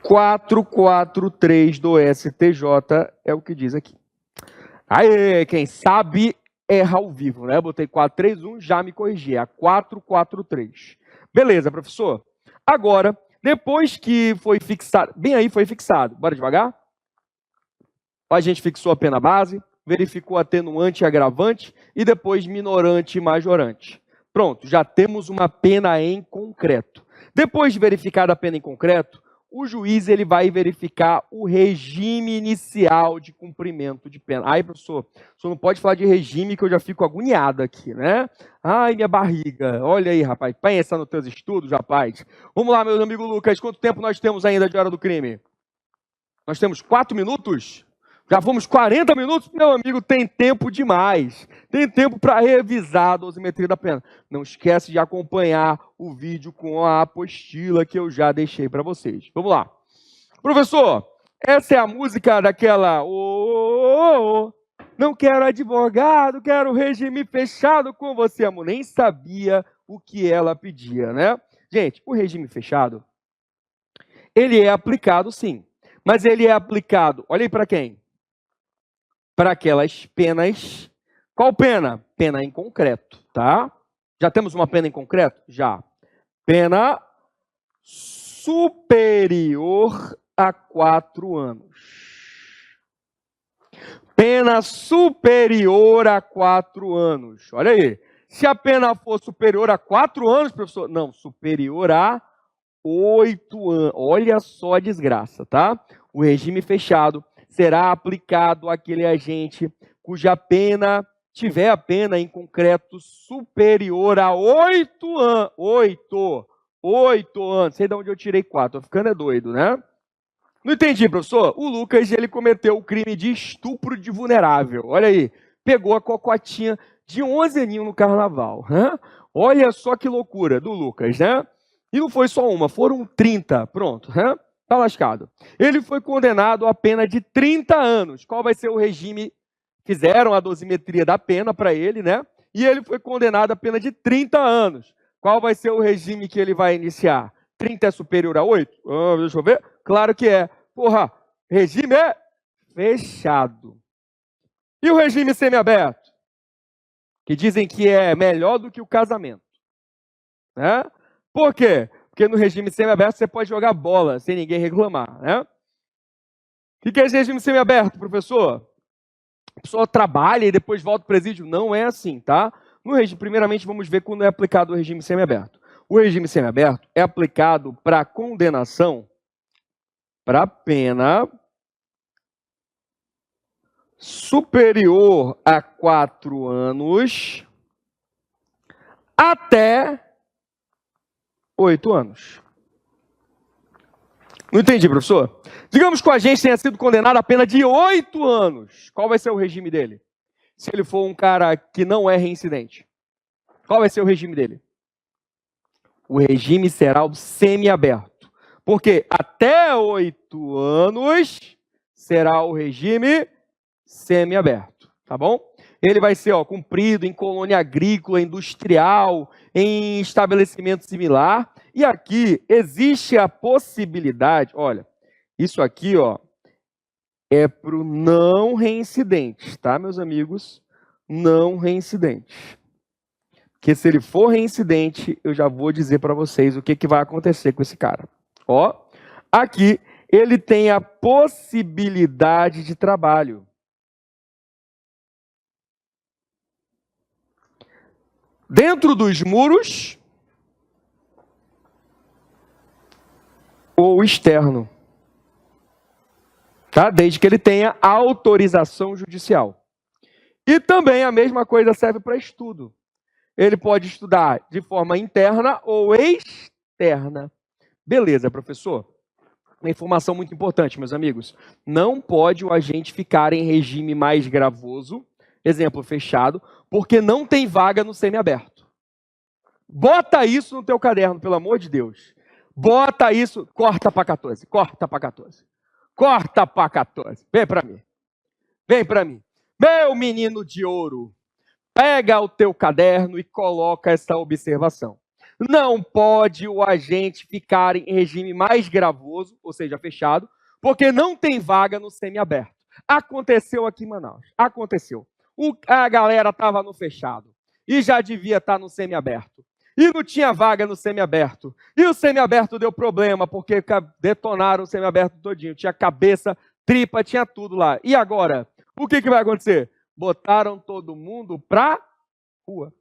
443 do STJ é o que diz aqui. Aí, quem sabe erra ao vivo, né? Eu botei 431, já me corrigi, é a 443. Beleza, professor. Agora, depois que foi fixado, bem aí foi fixado, bora devagar? A gente fixou a pena base, verificou atenuante e agravante e depois minorante e majorante. Pronto, já temos uma pena em concreto. Depois de verificada a pena em concreto, o juiz ele vai verificar o regime inicial de cumprimento de pena. Ai, professor, o senhor não pode falar de regime que eu já fico agoniado aqui, né? Ai, minha barriga. Olha aí, rapaz, pensa nos teus estudos, rapaz. Vamos lá, meu amigo Lucas, quanto tempo nós temos ainda de hora do crime? Nós temos 4 minutos? Já fomos 40 minutos? Meu amigo, tem tempo demais. Tem tempo para revisar a dosimetria da pena. Não esquece de acompanhar o vídeo com a apostila que eu já deixei para vocês. Vamos lá. Professor, essa é a música daquela... Não quero advogado, quero regime fechado com você, amor. Nem sabia o que ela pedia, né? Gente, o regime fechado, ele é aplicado sim. Mas ele é aplicado, olha aí para quem? Para aquelas penas. Qual pena? Pena em concreto, tá? Já temos uma pena em concreto? Já. Pena superior a 4 anos. Pena superior a 4 anos. Olha aí. Se a pena for superior a 4 anos, professor, não, superior a 8 anos. Olha só a desgraça, tá? O regime fechado será aplicado àquele agente cuja pena tiver a pena em concreto superior a 8 anos. 8 anos. Sei de onde eu tirei 4. Tô ficando doido, né? Não entendi, professor. O Lucas, ele cometeu o crime de estupro de vulnerável. Olha aí. Pegou a cocotinha de 11 aninhos no carnaval. Né? Olha só que loucura do Lucas, né? E não foi só uma, foram 30. Pronto, né? Tá lascado. Ele foi condenado a pena de 30 anos. Qual vai ser o regime? Fizeram a dosimetria da pena para ele, né? E ele foi condenado a pena de 30 anos. Qual vai ser o regime que ele vai iniciar? 30 é superior a 8? Deixa eu ver. Claro que é. Porra, regime é fechado. E o regime semiaberto? Que dizem que é melhor do que o casamento. Né? Por quê? Porque no regime semiaberto você pode jogar bola sem ninguém reclamar. Né? O que é esse regime semiaberto, professor? A pessoa trabalha e depois volta para o presídio? Não é assim, tá? No regime, primeiramente, vamos ver quando é aplicado o regime semiaberto. O regime semiaberto é aplicado para condenação para pena superior a 4 anos até 8 anos. Não entendi, professor. Digamos que o agente tenha sido condenado a pena de 8 anos. Qual vai ser o regime dele? Se ele for um cara que não é reincidente. Qual vai ser o regime dele? O regime será o semiaberto. Porque até 8 anos será o regime semiaberto, tá bom? Ele vai ser cumprido em colônia agrícola, industrial, em estabelecimento similar. E aqui existe a possibilidade, olha, isso aqui é para o não reincidente, tá, meus amigos? Não reincidente. Porque se ele for reincidente, eu já vou dizer para vocês o que vai acontecer com esse cara. Aqui ele tem a possibilidade de trabalho. Dentro dos muros ou externo. Tá? Desde que ele tenha autorização judicial. E também a mesma coisa serve para estudo. Ele pode estudar de forma interna ou externa. Beleza, professor? Uma informação muito importante, meus amigos. Não pode o agente ficar em regime mais gravoso, exemplo fechado, porque não tem vaga no semiaberto. Bota isso no teu caderno, pelo amor de Deus. Bota isso, corta para 14, corta para 14. Corta para 14. Vem para mim. Vem para mim. Meu menino de ouro, pega o teu caderno e coloca essa observação. Não pode o agente ficar em regime mais gravoso, ou seja, fechado, porque não tem vaga no semiaberto. Aconteceu aqui em Manaus. Aconteceu. A galera estava no fechado e já devia estar no semiaberto. E não tinha vaga no semiaberto. E o semiaberto deu problema, porque detonaram o semiaberto todinho. Tinha cabeça, tripa, tinha tudo lá. E agora? O que vai acontecer? Botaram todo mundo pra rua.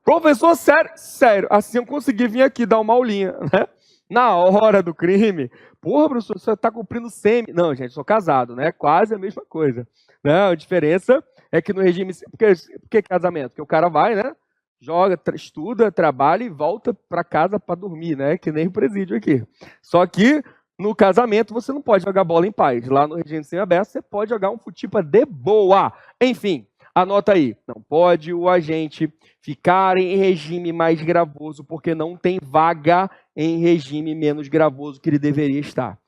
Professor, sério, assim eu consegui vir aqui dar uma aulinha, né? Na hora do crime. Porra, professor, você está cumprindo semi. Não, gente, sou casado, né? Quase a mesma coisa. Né? A diferença é que no regime... Por que casamento? Porque o cara vai, né? joga, estuda, trabalha e volta para casa para dormir, né? Que nem o presídio aqui. Só que no casamento você não pode jogar bola em paz. Lá no regime semiaberto você pode jogar um futipa de boa. Enfim, anota aí. Não pode o agente ficar em regime mais gravoso porque não tem vaga em regime menos gravoso que ele deveria estar.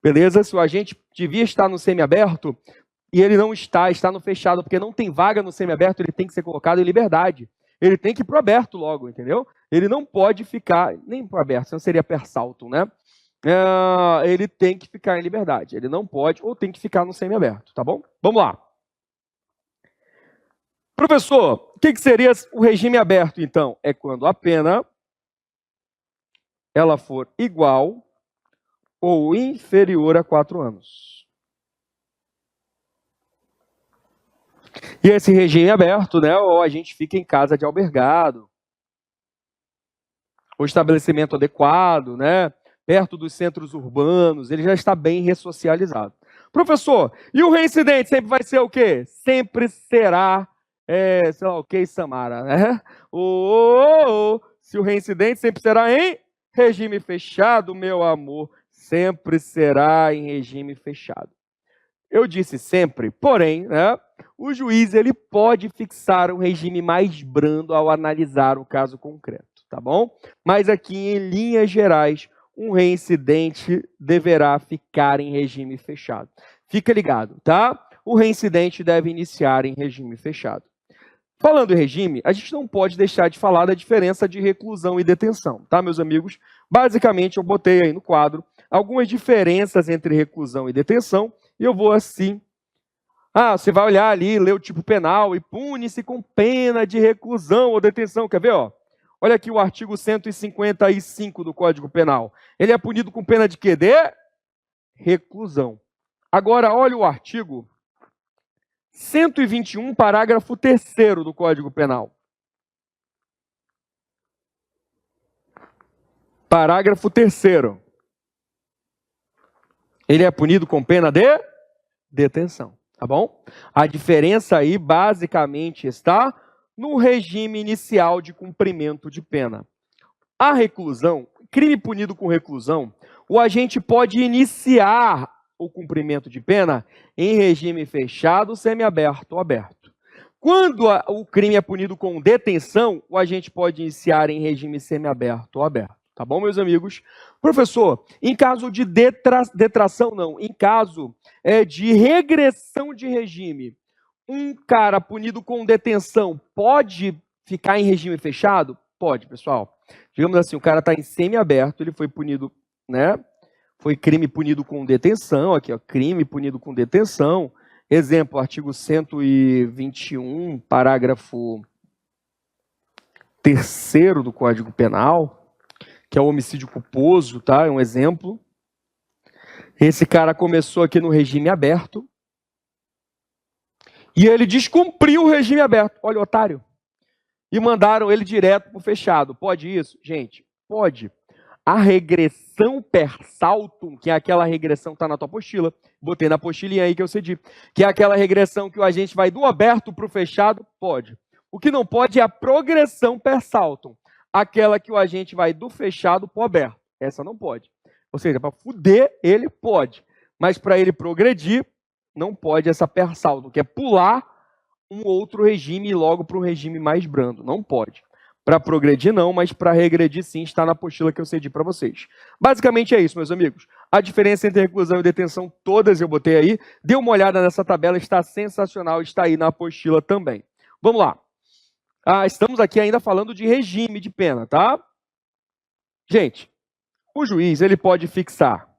Beleza? Se o agente devia estar no semiaberto e ele não está, está no fechado porque não tem vaga no semiaberto, ele tem que ser colocado em liberdade. Ele tem que ir para o aberto logo, entendeu? Ele não pode ficar, nem para o aberto, senão seria per saltum, né? Ele tem que ficar em liberdade. Ele não pode ou tem que ficar no semiaberto, tá bom? Vamos lá. Professor, o que seria o regime aberto, então? É quando a pena ela for igual ou inferior a 4 anos. E esse regime aberto, né, ou a gente fica em casa de albergado, ou estabelecimento adequado, né, perto dos centros urbanos, ele já está bem ressocializado. Professor, e o reincidente sempre vai ser o quê? Sempre será, sei lá o que, Samara, né? Se o reincidente sempre será em regime fechado, meu amor, sempre será em regime fechado. Eu disse sempre, porém, né, o juiz ele pode fixar um regime mais brando ao analisar o caso concreto, tá bom? Mas aqui, em linhas gerais, um reincidente deverá ficar em regime fechado. Fica ligado, tá? O reincidente deve iniciar em regime fechado. Falando em regime, a gente não pode deixar de falar da diferença de reclusão e detenção, tá, meus amigos? Basicamente, eu botei aí no quadro algumas diferenças entre reclusão e detenção, e eu vou assim. Você vai olhar ali, ler o tipo penal e pune-se com pena de reclusão ou detenção. Quer ver? Ó? Olha aqui o artigo 155 do Código Penal. Ele é punido com pena de quê? De reclusão. Agora, olha o artigo 121, parágrafo 3º do Código Penal. Parágrafo 3º. Ele é punido com pena de detenção, tá bom? A diferença aí basicamente está no regime inicial de cumprimento de pena. A reclusão, crime punido com reclusão, o agente pode iniciar o cumprimento de pena em regime fechado, semiaberto ou aberto. Quando o crime é punido com detenção, o agente pode iniciar em regime semiaberto ou aberto. Tá bom, meus amigos? Professor, em caso de detração, não, em caso de regressão de regime, um cara punido com detenção pode ficar em regime fechado? Pode, pessoal. Digamos assim, o cara está em semiaberto, ele foi punido, né? Foi crime punido com detenção, aqui, ó, crime punido com detenção. Exemplo, artigo 121, parágrafo 3º do Código Penal, que é o homicídio culposo, tá? É um exemplo. Esse cara começou aqui no regime aberto e ele descumpriu o regime aberto. Olha o otário. E mandaram ele direto para o fechado. Pode isso? Gente, pode. A regressão per saltum, que é aquela regressão que está na tua apostila, botei na apostilinha aí que eu cedi, que é aquela regressão que o agente vai do aberto para o fechado, pode. O que não pode é a progressão per saltum, aquela que o agente vai do fechado para o aberto. Essa não pode. Ou seja, para fuder, ele pode. Mas para ele progredir, não pode essa per saltum, que é pular um outro regime e logo para um regime mais brando. Não pode. Para progredir não, mas para regredir sim, está na apostila que eu cedi para vocês. Basicamente é isso, meus amigos. A diferença entre reclusão e detenção, todas eu botei aí. Dê uma olhada nessa tabela, está sensacional, está aí na apostila também. Vamos lá. Estamos aqui ainda falando de regime de pena, tá? Gente, o juiz ele pode fixar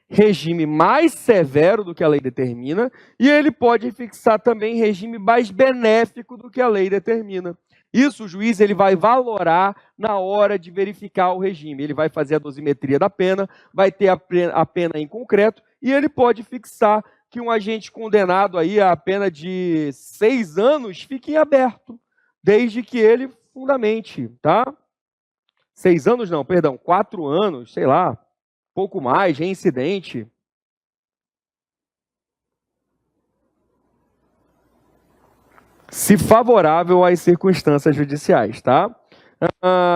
regime mais severo do que a lei determina e ele pode fixar também regime mais benéfico do que a lei determina. Isso o juiz ele vai valorar na hora de verificar o regime. Ele vai fazer a dosimetria da pena, vai ter a pena em concreto e ele pode fixar que um agente condenado aí a pena de 6 anos fique em aberto, desde que ele fundamente, tá? 6 anos não, perdão, 4 anos, sei lá, pouco mais, reincidente. se favorável às circunstâncias judiciais, tá?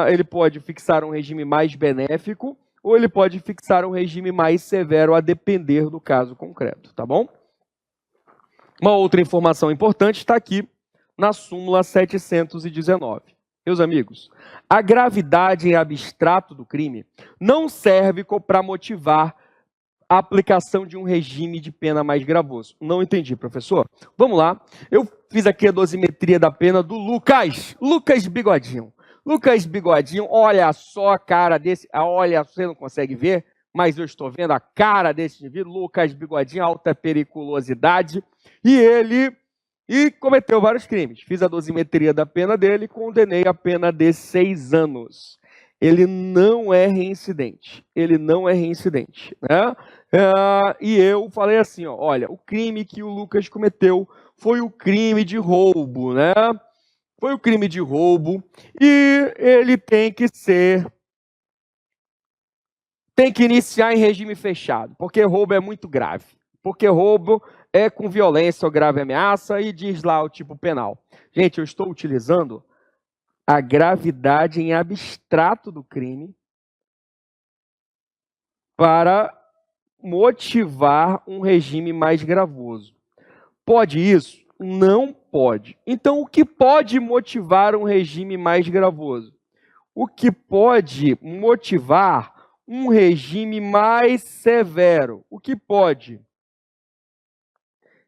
Ele pode fixar um regime mais benéfico ou ele pode fixar um regime mais severo a depender do caso concreto, tá bom? Uma outra informação importante está aqui na súmula 719. Meus amigos, a gravidade em abstrato do crime não serve para motivar a aplicação de um regime de pena mais gravoso. Não entendi, professor. Vamos lá. Eu fiz aqui a dosimetria da pena do Lucas Bigodinho. Lucas Bigodinho, olha só a cara desse... Olha, você não consegue ver, mas eu estou vendo a cara desse indivíduo. Lucas Bigodinho, alta periculosidade. E ele cometeu vários crimes. Fiz a dosimetria da pena dele e condenei a pena de 6 anos. Ele não é reincidente. Né? E eu falei assim, ó, olha, o crime que o Lucas cometeu foi o crime de roubo, né? Foi o crime de roubo e ele tem que iniciar em regime fechado, porque roubo é muito grave. Porque roubo é com violência ou grave ameaça e diz lá o tipo penal. Gente, eu estou utilizando a gravidade em abstrato do crime para motivar um regime mais gravoso. Pode isso? Não pode. Então, o que pode motivar um regime mais gravoso? O que pode motivar um regime mais severo? O que pode?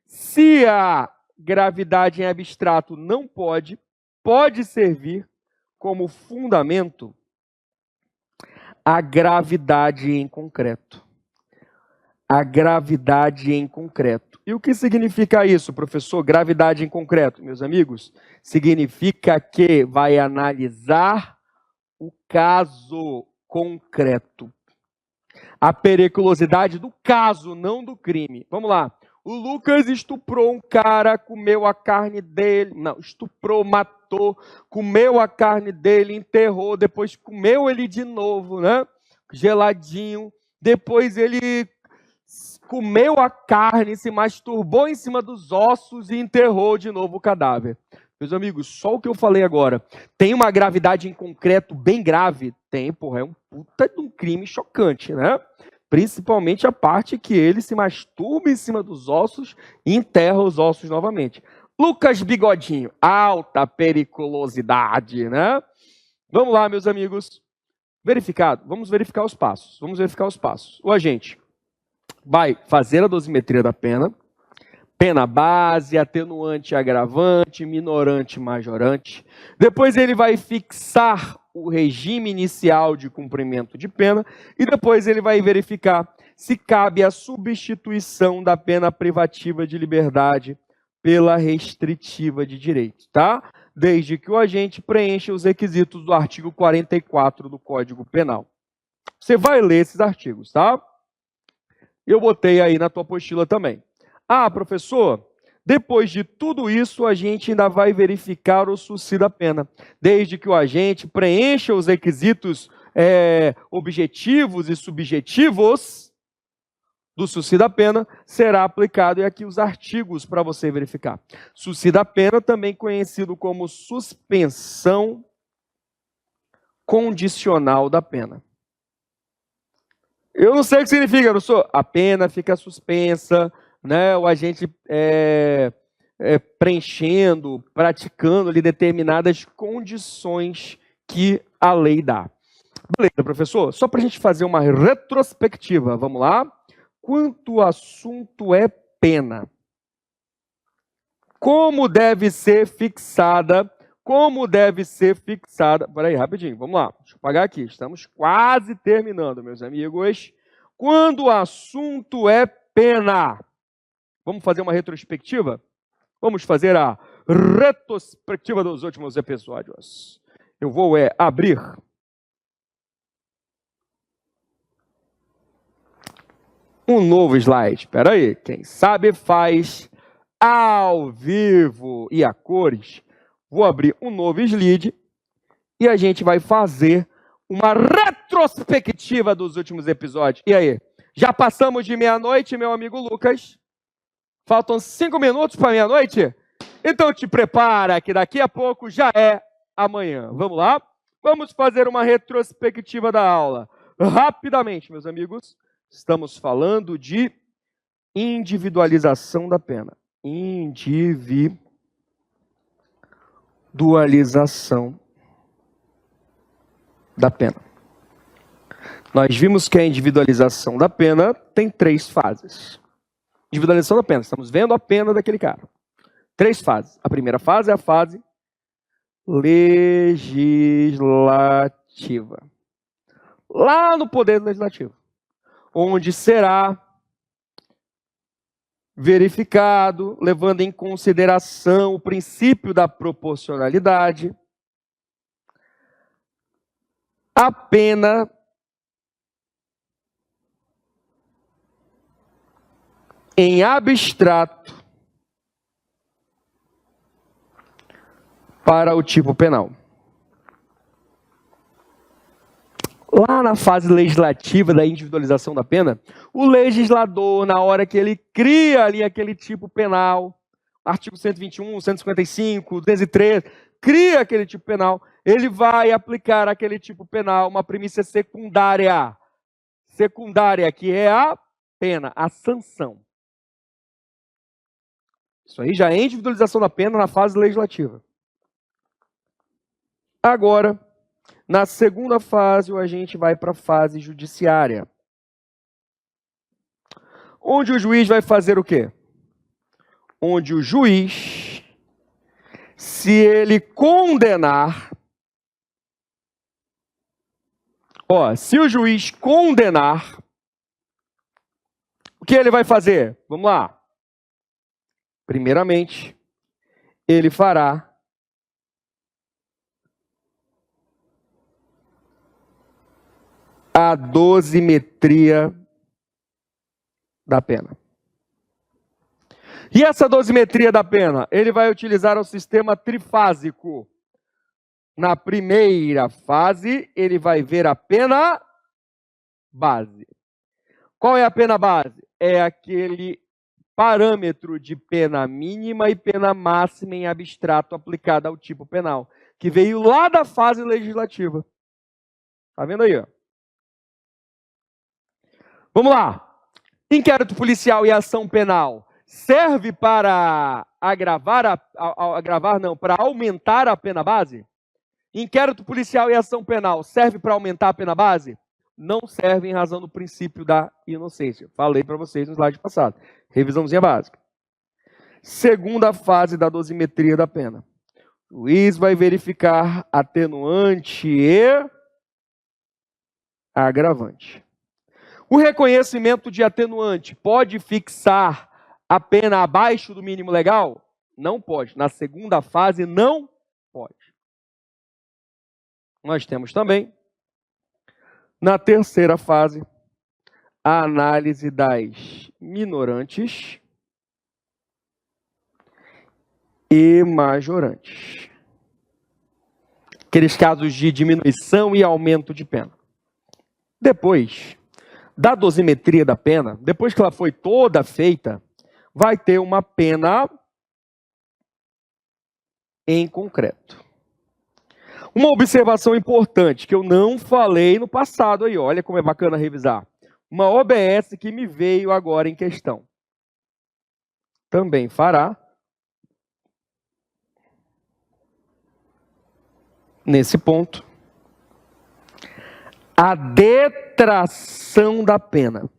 Se a gravidade em abstrato não pode servir como fundamento a gravidade em concreto. A gravidade em concreto. E o que significa isso, professor? Gravidade em concreto, meus amigos? Significa que vai analisar o caso concreto. A periculosidade do caso, não do crime. Vamos lá. O Lucas estuprou um cara, comeu a carne dele. Não, estuprou, matou, comeu a carne dele, enterrou, depois comeu ele de novo, né? Geladinho. Depois ele comeu a carne, se masturbou em cima dos ossos e enterrou de novo o cadáver. Meus amigos, só o que eu falei agora, tem uma gravidade em concreto bem grave? Tem, porra, é um puta de um crime chocante, né? Principalmente a parte que ele se masturba em cima dos ossos e enterra os ossos novamente. Lucas Bigodinho, alta periculosidade, né? Vamos lá, meus amigos. Verificado, vamos verificar os passos. O agente vai fazer a dosimetria da pena, pena base, atenuante, agravante, minorante, majorante. Depois ele vai fixar o regime inicial de cumprimento de pena e depois ele vai verificar se cabe a substituição da pena privativa de liberdade pela restritiva de direito, tá? Desde que o agente preencha os requisitos do artigo 44 do Código Penal. Você vai ler esses artigos, tá? Eu botei aí na tua apostila também. Ah, professor, depois de tudo isso, a gente ainda vai verificar o suci da pena. Desde que o agente preencha os requisitos objetivos e subjetivos do suci da pena, será aplicado, e aqui os artigos para você verificar. Suci da pena, também conhecido como suspensão condicional da pena. Eu não sei o que significa, professor. A pena fica suspensa, né? O agente preenchendo, praticando ali determinadas condições que a lei dá. Beleza, professor? Só para a gente fazer uma retrospectiva, vamos lá? Quanto o assunto é pena? Como deve ser fixada? Peraí, rapidinho, vamos lá. Deixa eu apagar aqui. Estamos quase terminando, meus amigos. Quando o assunto é pena? Vamos fazer uma retrospectiva? Vamos fazer a retrospectiva dos últimos episódios. Eu vou abrir um novo slide. Espera aí, quem sabe faz ao vivo e a cores. Vou abrir um novo slide e a gente vai fazer uma retrospectiva dos últimos episódios. E aí, já passamos de meia-noite, meu amigo Lucas? Faltam 5 minutos para meia-noite? Então te prepara que daqui a pouco já é amanhã. Vamos lá? Vamos fazer uma retrospectiva da aula. Rapidamente, meus amigos, estamos falando de individualização da pena. Individualização da pena. Nós vimos que a individualização da pena tem 3 fases. Individualização da pena, estamos vendo a pena daquele cara. 3 fases. A primeira fase é a fase legislativa. Lá no Poder Legislativo, onde será verificado, levando em consideração o princípio da proporcionalidade, a pena em abstrato para o tipo penal. Lá na fase legislativa da individualização da pena, o legislador, na hora que ele cria ali aquele tipo penal, artigo 121, 155, 203, cria aquele tipo penal, ele vai aplicar aquele tipo penal uma premissa secundária. Secundária, que é a pena, a sanção. Isso aí já é individualização da pena na fase legislativa. Agora, na segunda fase, o agente vai para a fase judiciária. Onde o juiz vai fazer o quê? Onde o juiz, se ele condenar, se o juiz condenar, o que ele vai fazer? Vamos lá. Primeiramente, ele fará a dosimetria da pena. E essa dosimetria da pena, ele vai utilizar o sistema trifásico. Na primeira fase, ele vai ver a pena base. Qual é a pena base? É aquele parâmetro de pena mínima e pena máxima em abstrato aplicada ao tipo penal, que veio lá da fase legislativa. Tá vendo aí, ó? Vamos lá. Inquérito policial e ação penal serve para para aumentar a pena base? Inquérito policial e ação penal serve para aumentar a pena base? Não serve em razão do princípio da inocência. Falei para vocês no slide passado. Revisãozinha básica. Segunda fase da dosimetria da pena. O juiz vai verificar atenuante e agravante. O reconhecimento de atenuante pode fixar a pena abaixo do mínimo legal? Não pode. Na segunda fase, não pode. Nós temos também, na terceira fase, a análise das minorantes e majorantes. Aqueles casos de diminuição e aumento de pena. Depois da dosimetria da pena, depois que ela foi toda feita, vai ter uma pena em concreto. Uma observação importante que eu não falei no passado aí, olha como é bacana revisar. Uma OBS que me veio agora em questão. Também fará nesse ponto a detração da pena.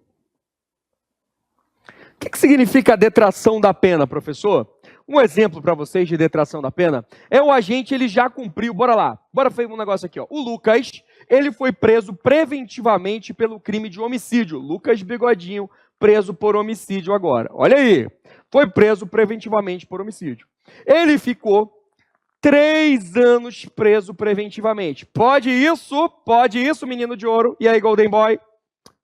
O que significa a detração da pena, professor? Um exemplo para vocês de detração da pena é o agente, ele já cumpriu, bora lá. Bora fazer um negócio aqui, ó. O Lucas, ele foi preso preventivamente pelo crime de homicídio. Lucas Bigodinho, preso por homicídio agora. Olha aí, foi preso preventivamente por homicídio. Ele ficou 3 anos preso preventivamente. Pode isso, menino de ouro. E aí, Golden Boy?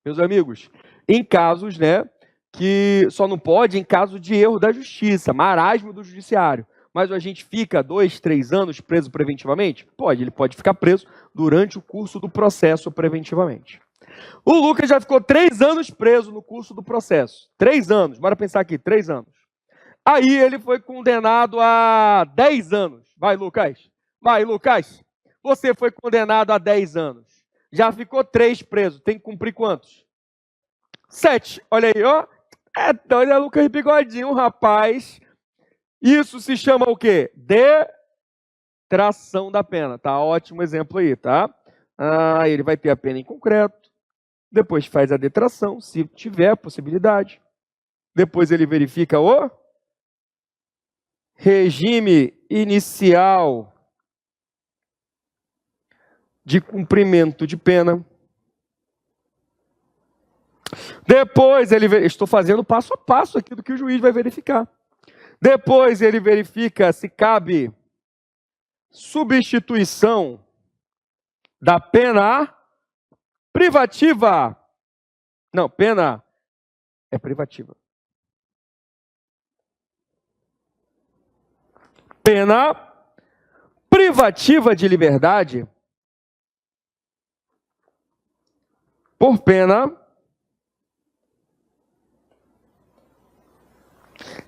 Meus amigos, em casos, que só não pode em caso de erro da justiça, marasmo do judiciário. Mas a gente fica 2, 3 anos preso preventivamente? Pode, ele pode ficar preso durante o curso do processo preventivamente. O Lucas já ficou 3 anos preso no curso do processo. 3 anos, bora pensar aqui, 3 anos. Aí ele foi condenado a 10 anos. Vai, Lucas. Vai, Lucas. Você foi condenado a 10 anos. Já ficou 3 preso. Tem que cumprir quantos? 7. Olha aí, ó. É doido, é Lucas Bigodinho, rapaz. Isso se chama o quê? Detração da pena. Tá? Ótimo exemplo aí, tá? Ele vai ter a pena em concreto. Depois faz a detração, se tiver possibilidade. Depois ele verifica o regime inicial de cumprimento de pena. Depois ele estou fazendo passo a passo aqui do que o juiz vai verificar. Depois ele verifica se cabe substituição da pena privativa. Não, pena é privativa. Pena privativa de liberdade por pena,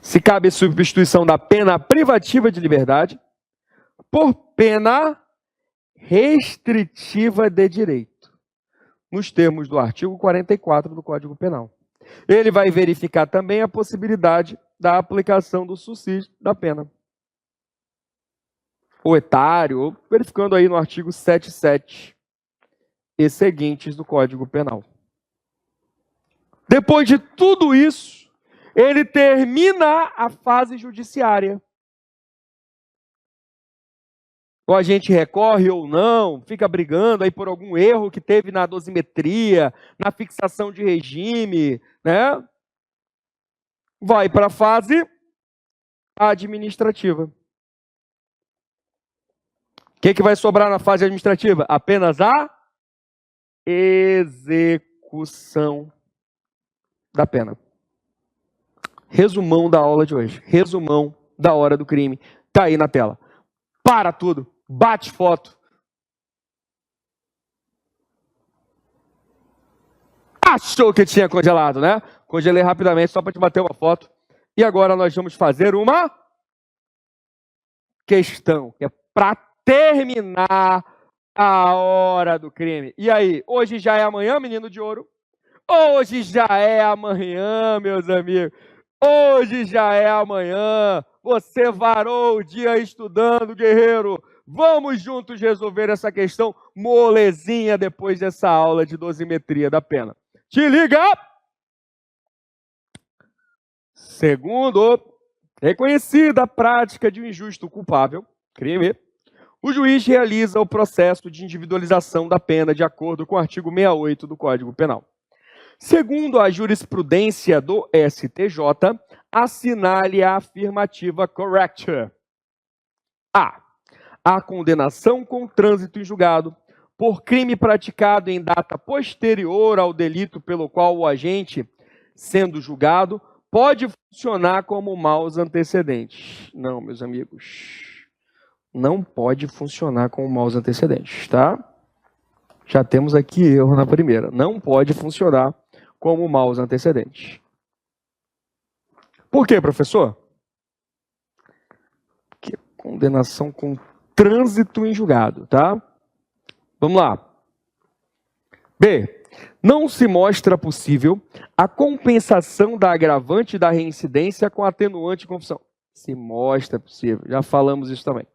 se cabe substituição da pena privativa de liberdade por pena restritiva de direito, nos termos do artigo 44 do Código Penal. Ele vai verificar também a possibilidade da aplicação do subsídio da pena. O etário, ou verificando aí no artigo 77 e seguintes do Código Penal. Depois de tudo isso, ele termina a fase judiciária. O agente recorre ou não, fica brigando aí por algum erro que teve na dosimetria, na fixação de regime, né? Vai para a fase administrativa. O que vai sobrar na fase administrativa? Apenas a execução da pena. Resumão da aula de hoje. Resumão da hora do crime. Está aí na tela. Para tudo. Bate foto. Achou que tinha congelado, né? Congelei rapidamente só para te bater uma foto. E agora nós vamos fazer uma questão, que é para terminar a hora do crime. E aí, hoje já é amanhã, menino de ouro? Hoje já é amanhã, meus amigos. Hoje já é amanhã. Você varou o dia estudando, guerreiro. Vamos juntos resolver essa questão molezinha depois dessa aula de dosimetria da pena. Te liga! Segundo, reconhecida a prática de um injusto culpável, crime, o juiz realiza o processo de individualização da pena de acordo com o artigo 68 do Código Penal. Segundo a jurisprudência do STJ, assinale a afirmativa correct. A. A condenação com trânsito em julgado por crime praticado em data posterior ao delito pelo qual o agente, sendo julgado, pode funcionar como maus antecedentes. Não, meus amigos. Não pode funcionar com maus antecedentes, tá? Já temos aqui erro na primeira. Não pode funcionar como maus antecedentes. Por quê, professor? Porque condenação com trânsito em julgado, tá? Vamos lá. B. Não se mostra possível a compensação da agravante da reincidência com atenuante de confissão. Se mostra possível. Já falamos isso também.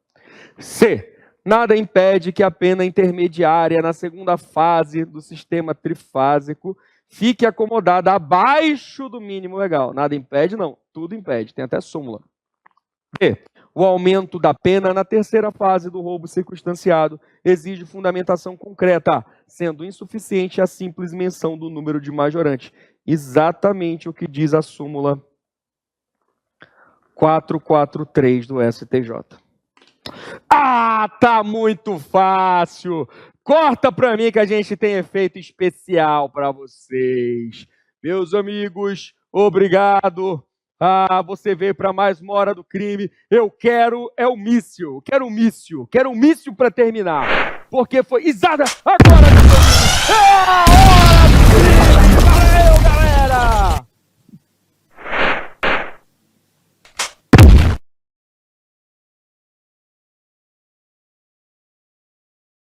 C. Nada impede que a pena intermediária na segunda fase do sistema trifásico fique acomodada abaixo do mínimo legal. Nada impede, não. Tudo impede. Tem até súmula. D. O aumento da pena na terceira fase do roubo circunstanciado exige fundamentação concreta, sendo insuficiente a simples menção do número de majorante. Exatamente o que diz a súmula 443 do STJ. Ah, tá muito fácil. Corta para mim que a gente tem efeito especial para vocês. Meus amigos, obrigado. Você veio para mais uma hora do crime. Eu quero o míssil. Quero um míssil para terminar. Porque foi exata agora. É a hora